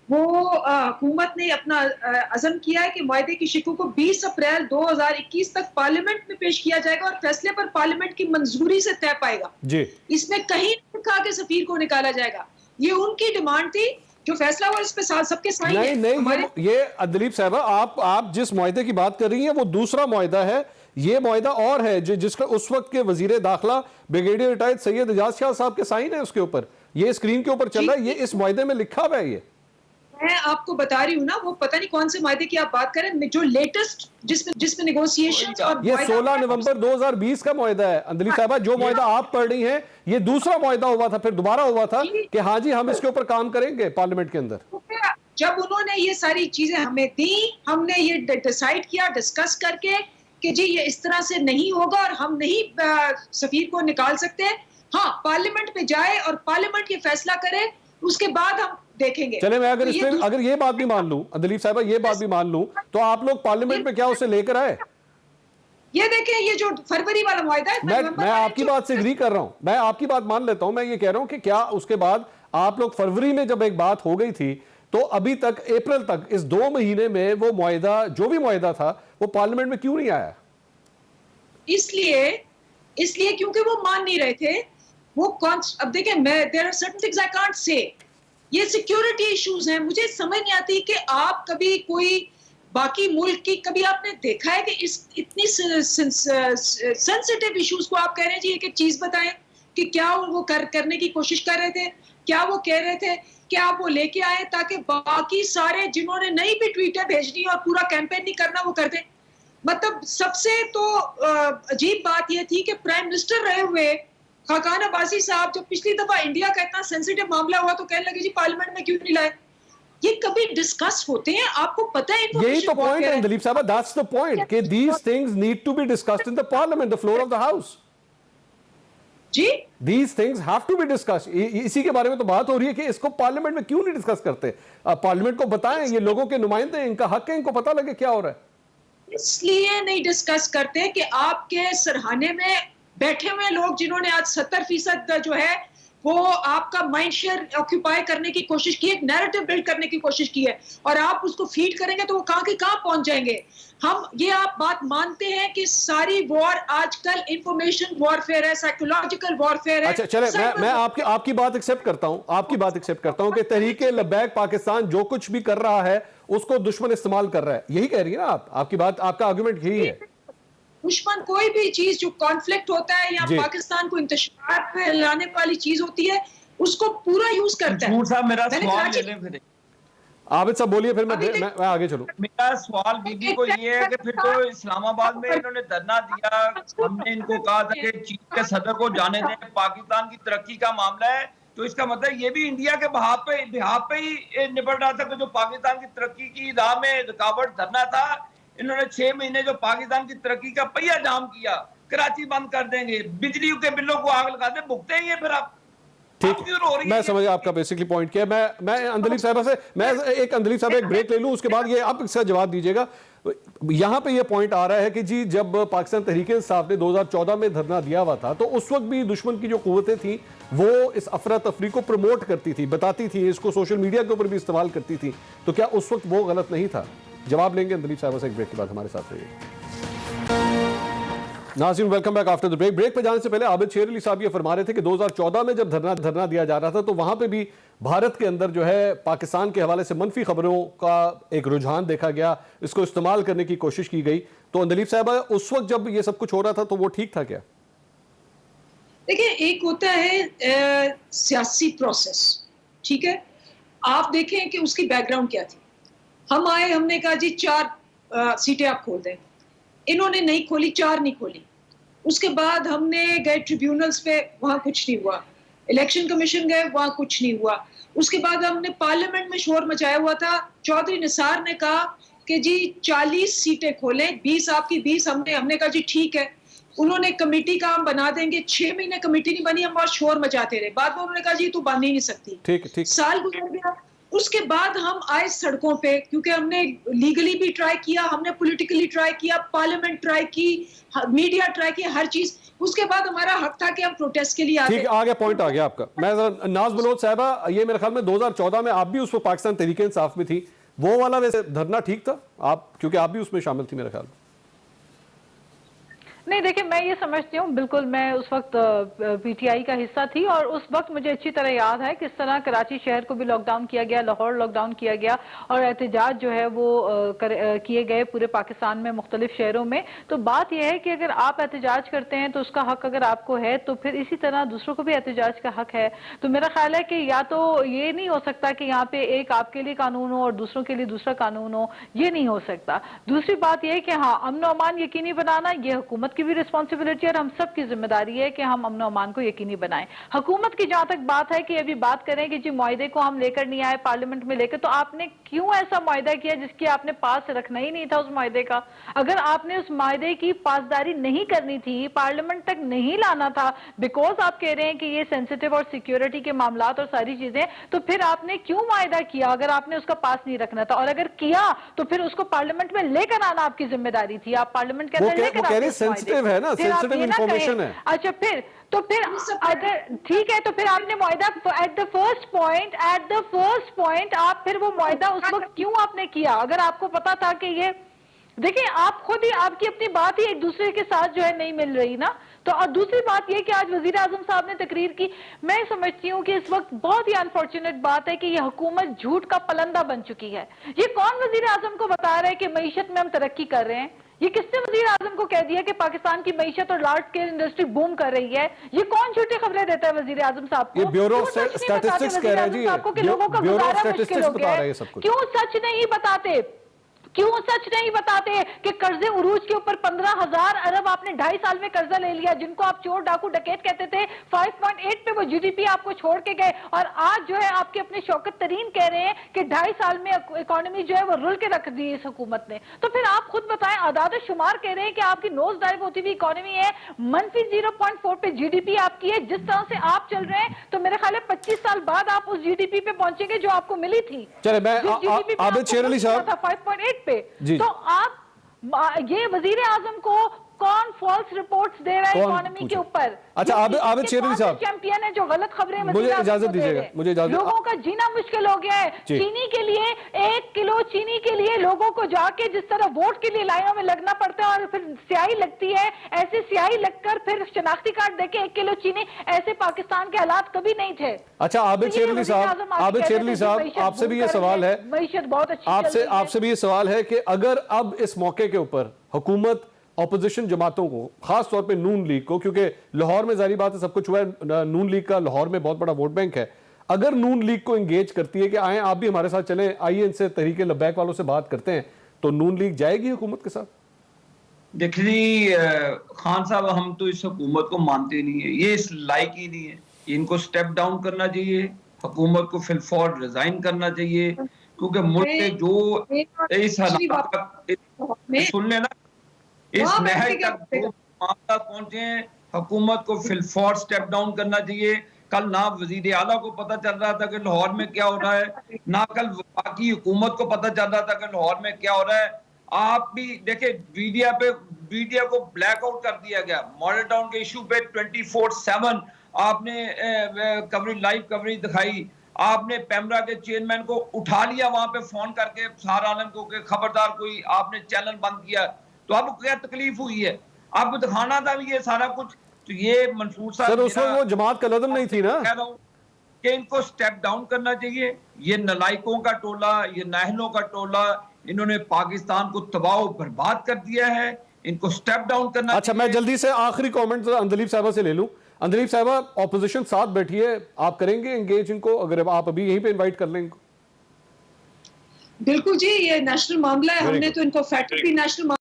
वो हुकूमत ने अपना अज़म किया है कि मुआहदे की शिकों को 20 अप्रैल 2021 तक पार्लियामेंट में पेश किया जाएगा और फैसले पर पार्लियामेंट की मंजूरी से तय पाएगा जी। इसमें कहीं लिखा कि सफीर को निकाला जाएगा, ये उनकी डिमांड थी, जो फैसला हुआ इस पे सबके साइन है। नहीं, ये अंदलीब साहब आप जिस मुआहदे की बात कर रही हैं वो दूसरा मुआहदा है, ये मुआहदा और है जिसका उस वक्त के वजीर दाखिला ब्रिगेडियर रिटायर्ड सैयद एजाज शाह साहब के साइन है उसके ऊपर, ये स्क्रीन के ऊपर चल रहा है, ये इस मुआहदे में लिखा हुआ है। ये मैं आपको बता रही हूँ ना, वो पता नहीं कौन से मुआहदे की आप बात करें, जो लेटेस्ट जिसमें नेगोशिएशंस और ये 16 नवंबर 2020 का मुआहदा है अंदलीब साहबा, जो मुआहदा आप पढ़ रही हैं ये दूसरा मुआहदा हुआ था, फिर दोबारा हुआ था कि हाँ जी हम इसके ऊपर काम करेंगे पार्लियामेंट के अंदर। जब उन्होंने ये सारी चीजें हमें दी, हमने ये डिसाइड किया डिस्कस करके कि जी ये इस तरह से नहीं होगा और हम नहीं सफीर को निकाल सकते, हाँ पार्लियामेंट में जाए और पार्लियामेंट ये फैसला करे, उसके बाद हम देखेंगे। चले मैं अगर ये बात भी मान लूं अंदलीब साहबा, ये बात भी मान लूं तो आप लोग पार्लियामेंट में क्या उसे लेकर आए? ये देखें, ये जो फरवरी वाला मुआहदा है, मैं आपकी बात से एग्री कर रहा हूं, मैं आपकी बात मान लेता हूं, मैं ये कह रहा हूं कि क्या उसके बाद आप लोग फरवरी में जब एक बात हो गई थी तो अभी तक अप्रैल तक इस 2 महीने में वो मुआहदा जो भी मुआहदा था वो पार्लियामेंट में क्यों नहीं आया? इसलिए क्योंकि वो मान नहीं रहे थे। वो कौन, अब देखें, there are certain things I can't say, ये सिक्योरिटी इश्यूज हैं, मुझे समझ नहीं आती कि आप कभी कोई बाकी मुल्क की कभी आपने देखा है कि इस इतनी सेंसिटिव इश्यूज को आप कह रहे हैं जी एक चीज बताएं कि क्या वो करने की कोशिश कर रहे थे, क्या वो कह रहे थे कि आप वो लेके आए ताकि बाकी सारे जिन्होंने नहीं भी ट्वीटें भेजनी और पूरा कैंपेन नहीं करना वो कर दें। मतलब सबसे तो अजीब बात यह थी कि प्राइम मिनिस्टर रहे हुए खाकान अब्बासी साहब जब पिछली दफा इंडिया का इतना सेंसिटिव मामला हुआ तो कहने लगे जी पार्लियामेंट में क्यों नहीं लाए, ये कभी डिस्कस होते हैं? आपको पता है यही तो पॉइंट है अंदलीब साहब, दैट्स द पॉइंट कि these things need to be discussed in the parliament, the floor of the house जी। These things have to be discussed। इसी के बारे में तो बात हो रही है कि इसको पार्लियामेंट में क्यों नहीं डिस्कस करते? पार्लियामेंट को बताएं, ये लोगों के नुमाइंदे, इनका हक है, इनको पता लगे क्या हो रहा है। इसलिए नहीं डिस्कस करते कि आपके सरहाने में बैठे हुए लोग जिन्होंने आज 70% जो है वो आपका माइंड शेयर ऑक्यूपाई करने की कोशिश की, एक नैरेटिव बिल्ड करने की कोशिश की है, और आप उसको फीड करेंगे तो वो कहां के कहां पहुंच जाएंगे। हम ये आप बात मानते हैं कि सारी वॉर आजकल इंफॉर्मेशन वॉरफेयर है, साइकोलॉजिकल वॉरफेयर है। अच्छा चले मैं आपकी बात एक्सेप्ट करता हूं, कि तहरीके लब्बैक पाकिस्तान जो कुछ भी कर रहा है उसको दुश्मन इस्तेमाल कर रहा है, यही कह रही है ना आप? आपकी बात, आपका आर्गुमेंट यही है? दुश्मन कोई भी चीज जो कॉन्फ्लिक्ट होता है या पाकिस्तान को इंतशार पे लाने वाली चीज होती है उसको पूरा यूज करता है। साहब मेरा सवाल ले लें फिर। आबिद साहब बोलिए, फिर मैं आगे चलूं। मेरा सवाल बीबी को ये है कि फिर तो इस्लामाबाद में इन्होंने धरना दिया, हमने इनको कहा था कि चीफ के सदर को जाने दें, पाकिस्तान की तरक्की का मामला है, तो इसका मतलब ये भी इंडिया के बिहाफ पे ही निपट रहा था कि जो पाकिस्तान की तरक्की की राह में रुकावट धरना था, इन्होंने 6 महीने जो पाकिस्तान की तरक्की का पहिया जाम किया, कराची बंद कर देंगे, बिजली के बिलों को आग लगा दे, भुगते हैं ये फिर आप। ठीक, मैं समझ आपका बेसिकली पॉइंट क्या है। मैं अंदलीब साहब से अंदलीब साहब एक ब्रेक ले लूं, उसके बाद ये आप इसका जवाब दीजिएगा। यहां पे ये पॉइंट आ रहा है कि जी जब पाकिस्तान तहरीक इंसाफ ने 2014 में धरना दिया हुआ था तो उस वक्त भी दुश्मन की जो कुव्वतें थी वो इस अफरा तफरी को प्रमोट करती थी, बताती थी, इसको सोशल मीडिया के ऊपर भी इस्तेमाल करती थी, तो क्या उस वक्त वो गलत नहीं था? जवाब लेंगे अंदलीब साहब से एक ब्रेक के बाद। हमारे साथ रहिए। नाज़रीन, welcome back after the break. Break पे जाने से पहले आबिद शेर अली साहब ये फरमा रहे थे कि 2014 में जब धरना दिया जा रहा था तो वहां पे भी भारत के अंदर जो है पाकिस्तान के हवाले से मनफी खबरों का एक रुझान देखा गया, इसको इस्तेमाल करने की कोशिश की गई। तो अंदलीब साहब, उस वक्त जब ये सब कुछ हो रहा था तो वो ठीक था क्या? देखिए, एक होता है सियासी प्रोसेस, ठीक है। आप देखें कि उसकी बैकग्राउंड क्या थी। हम आए, हमने कहा जी 4 सीटें आप खोल दें, इन्होंने नहीं खोली, 4 नहीं खोली। उसके बाद हमने गए ट्रिब्यूनल्स पे, वहां कुछ नहीं हुआ। इलेक्शन कमीशन गए, वहां कुछ नहीं हुआ। उसके बाद हमने पार्लियामेंट में शोर मचाया हुआ था। चौधरी निसार ने कहा कि जी 40 सीटें खोलें, 20 आपकी 20 हमने कहा जी ठीक है। उन्होंने कमेटी का हम बना देंगे, 6 महीने कमेटी नहीं बनी, हम बहुत शोर मचाते रहे। बाद में उन्होंने कहा जी तू बन ही नहीं सकती। ठीक। साल गुजर गया। उसके बाद हम आए सड़कों पे, क्योंकि हमने लीगली भी ट्राई किया, हमने पॉलिटिकली ट्राई किया, पार्लियामेंट ट्राई की, मीडिया ट्राई किया, हर चीज। उसके बाद हमारा हक था कि हम प्रोटेस्ट के लिए आते। ठीक, आ गया, पॉइंट आ गया आपका। मैं नाज बलोच साहबा, ये मेरे ख्याल में 2014 में आप भी उस वक्त पाकिस्तान तहरीक इंसाफ में थी, वो वाला वैसे धरना ठीक था आप, क्योंकि आप भी उसमें शामिल थी मेरे ख्याल में। नहीं, देखिए, मैं ये समझती हूँ, बिल्कुल मैं उस वक्त पीटीआई का हिस्सा थी और उस वक्त मुझे अच्छी तरह याद है किस तरह कराची शहर को भी लॉकडाउन किया गया, लाहौर लॉकडाउन किया गया और एहतजाज जो है वो किए गए पूरे पाकिस्तान में मुख्तलिफ शहरों में। तो बात यह है कि अगर आप एहतजाज करते हैं तो उसका हक अगर आपको है तो फिर इसी तरह दूसरों को भी एहतजाज का हक है। तो मेरा ख्याल है कि या तो ये नहीं हो सकता कि यहाँ पे एक आपके लिए कानून हो और दूसरों के लिए दूसरा कानून हो, ये नहीं हो सकता। दूसरी बात यह है कि हाँ, अमन और अमान यकीनी बनाना ये हुकूमत की भी रिस्पॉन्सिबिलिटी और हम सब की जिम्मेदारी है कि हम अमन अमान को यकीनी बनाएं। हुकूमत की जहां तक बात है कि अभी बात करें कि जी मुआहदे को हम लेकर नहीं आए पार्लियामेंट में लेकर, तो आपने क्यों ऐसा मुआहदा किया जिसकी आपने पास रखना ही नहीं था उस मुआहदे का? अगर आपने उस मुआहदे की पासदारी नहीं करनी थी, पार्लियामेंट तक नहीं लाना था, बिकॉज आप कह रहे हैं कि ये सेंसिटिव और सिक्योरिटी के मामलात और सारी चीजें, तो फिर आपने क्यों मुआहदा किया अगर आपने उसका पास नहीं रखना था? और अगर किया तो फिर उसको पार्लियामेंट में लेकर आना आपकी जिम्मेदारी थी। आप पार्लियामेंट के अंदर लेकर आते सेंसिटिव है ना, सेंसिटिव इंफॉर्मेशन है। अच्छा, फिर अगर ठीक है तो फिर आपने मुआहदा एट द फर्स्ट पॉइंट आप फिर वो मुआहदा उस वक्त क्यों आपने किया अगर आपको पता था कि ये, देखिए आप खुद ही, आपकी अपनी बात ही एक दूसरे के साथ जो है नहीं मिल रही ना। तो और दूसरी बात यह कि आज वजीर आजम साहब ने तकरीर की, मैं समझती हूँ कि इस वक्त बहुत ही अनफॉर्चुनेट बात है कि ये हुकूमत झूठ का पलंदा बन चुकी है। ये कौन वजीर आजम को बता रहा है कि मईशत में हम तरक्की कर रहे हैं? ये किसने वजीर आजम को कह दिया कि पाकिस्तान की मईशत और लार्ज स्केल इंडस्ट्री बूम कर रही है? ये कौन झूठी खबरें देता है वजीर आजम साहब को? ये ब्यूरो ऑफ स्टैटिस्टिक्स कह रहा है जी, लोगों का गुजारा मुश्किल हो गया है। सब कुछ क्यों सच नहीं बताते? क्यों सच नहीं बताते कि कर्जे उरूज के ऊपर 15,000 अरब आपने 2.5 साल में कर्जा ले लिया, जिनको आप चोर डाकू डकैत कहते थे, 5.8 पे वो जीडीपी आपको छोड़ के गए और आज जो है आपके अपने शौकत तरीन कह रहे हैं कि 2.5 साल में इकोनॉमी जो है वो रुल के रख दी इस हुकूमत ने। तो फिर आप खुद बताएं, आदाद शुमार कह रहे हैं कि आपकी नोज डाइव होती हुई इकोनॉमी है, मनफी 0.4 पे जीडीपी आपकी है। जिस तरह से आप चल रहे हैं तो मेरे ख्याल है 25 साल बाद आप उस जीडीपी पे पहुंचेंगे जो आपको मिली थी। चले, मैं आबिद शेर अली साहब 5.8 पे। तो आप ये वजीर आजम को कौन फॉल्स रिपोर्ट्स दे रहा है इकोनॉमी के ऊपर? अच्छा, आबिद शेर अली साहब चैंपियन है जो गलत खबरें मुझे इजाजत दीजिएगा, मुझे इजाजत। लोगों का जीना मुश्किल हो गया है। चीनी के लिए 1 किलो चीनी के लिए लोगों को जाके जिस तरह वोट के लिए लाइनों में लगना पड़ता है और फिर स्याही लगती है, ऐसे स्याही लगकर फिर शनाख्ती कार्ड देके 1 किलो चीनी, ऐसे पाकिस्तान के हालात कभी नहीं थे। अच्छा, आबिद शेर अली साहब, आपसे भी ये सवाल है, मईशत बहुत अच्छी, आपसे भी ये सवाल है कि अगर अब इस मौके के ऊपर हुकूमत ऑपोजिशन जमातों को, खास तौर पे नून लीग को, क्योंकि लाहौर में जारी बात है सब कुछ हुआ है, नून लीग का लाहौर में बहुत बड़ा वोट बैंक है, अगर नून लीग को एंगेज करती है कि आए आप भी हमारे साथ चलें, आइए इनसे तहरीक लब्बैक वालों से बात करते हैं, तो नून लीग जाएगी हुकूमत के साथ? देखिए खान साहब, हम तो इस हुकूमत को मानते नहीं है, ये इस लायक ही नहीं है। इनको स्टेप डाउन करना चाहिए, हुकूमत को फिलफौर रिजाइन करना चाहिए, क्योंकि मुल्क के जो इस हालात मैं सुन लेना, इस वहाँ बैठ नहज के क्या तक करेगा? जो मामला पहुंचे हैं, हुकूमत को फिलफौर स्टेप डाउन करना चाहिए। कल ना वजीर आला को पता चल रहा था कि लाहौर में क्या हो रहा है, ना कल बाकी हुकूमत को पता चल रहा था कि लाहौर में क्या हो रहा है। आप भी देखे मीडिया को ब्लैकआउट कर दिया गया। मॉडल टाउन के इशू पे 24/7 आपने कवरेज, लाइव कवरेज दिखाई। आपने पैमरा के चेयरमैन को उठा लिया वहां पे फोन करके सार आलम को कि खबरदार कोई आपने चैनल बंद किया। तो अब क्या तकलीफ हुई है, अब दिखाना था ये सारा कुछ। तो ये मंसूर साहब, सर उस वक्त वो जमात का लदम नहीं थी ना, कह रहा हूं कि इनको स्टेप डाउन करना चाहिए। ये नलायकों का टोला, ये नाहलों का टोला, इन्होंने पाकिस्तान को तबाह बर्बाद कर दिया है, इनको स्टेप डाउन करना अच्छा मैं जल्दी से आखिरी कमेंट अंदलीब साहबा से ले लूं। अंदलीब साहबा, ऑपोजिशन साथ बैठी है, आप करेंगे एंगेज इनको, अगर आप अभी यहीं पे इनवाइट कर लें इनको? बिल्कुल जी, ये नेशनल मामला है। हमने तो इनको फैक्ट भी नेशनल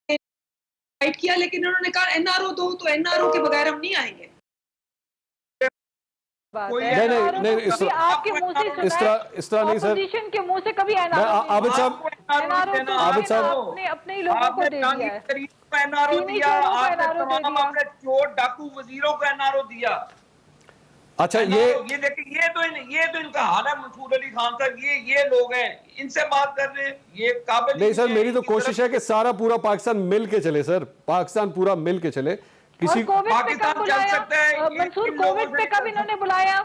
इनवाइट किया, लेकिन उन्होंने कहा एनआरओ दो, तो एनआरओ के बगैर हम नहीं आएंगे। नहीं, आपके मुंह से इस तरह नहीं सर। ऑपोजिशन के मुंह से कभी आबिद साहब, आबिद साहब, अपने ही लोगों को दे दिया है, एनआरओ चीनी दिया, चोरों को आपने NRO दे तमाम दिया। अपने चोर डाकू वजीरों को एनआरओ दिया। अच्छा ये देखिए, ये तो इनका हाल है। मंसूर अली खान साहब, ये लोग हैं, इनसे बात कर रहे हैं, ये काबिल नहीं सर, मेरी तो कोशिश है कि सारा पूरा पाकिस्तान मिल के चले सर, पाकिस्तान पूरा मिल के चले। किसी और कोविड पे पाकिस्तान कब चल बुलाया सकता है, ये मंसूर, इन लोगों कोविड पे से कब चल इन्होंने बुलाया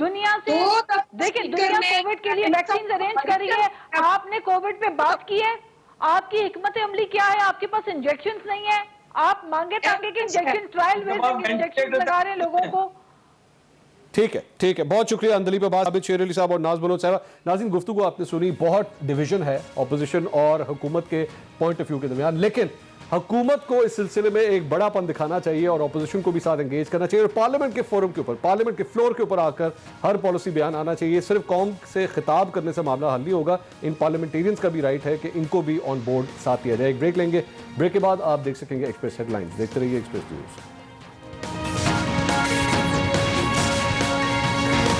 दुनिया से? तो तब देखिए स्पीकर दुनिया ने कोविड के लिए वैक्सीन अरेंज कर रही है, आपने कोविड पे बात की है? आपकी हिकमत अमली क्या है? आपके पास इंजेक्शन नहीं है, आप मांगे तांगे के इंजेक्शन, ट्रायल बेस्ड इंजेक्शन लगा रहे हैं लोगों को। ठीक है, बहुत शुक्रिया अंदलीब अब्बास, आबिद शेर अली साहब और नाज बलोच साहब। नाज़रीन, गुफ्तगू आपने सुनी, बहुत डिवीजन है ऑपोजिशन और हुकूमत के पॉइंट ऑफ व्यू के दरमियान, लेकिन हुकूमत को इस सिलसिले में एक बड़ापन दिखाना चाहिए और ऑपोजिशन को भी साथ एंगेज करना चाहिए और पार्लियामेंट के फोरम के ऊपर, पार्लियामेंट के फ्लोर के ऊपर आकर हर पॉलिसी बयान आना चाहिए। सिर्फ कौम से खिताब करने से मामला हल नहीं होगा, इन पार्लियामेंटेरियंस का भी राइट है कि इनको भी ऑन बोर्ड साथ लिया जाए। एक ब्रेक लेंगे, ब्रेक के बाद आप देख सकेंगे एक्सप्रेस हेडलाइंस। देखते रहिए एक्सप्रेस न्यूज।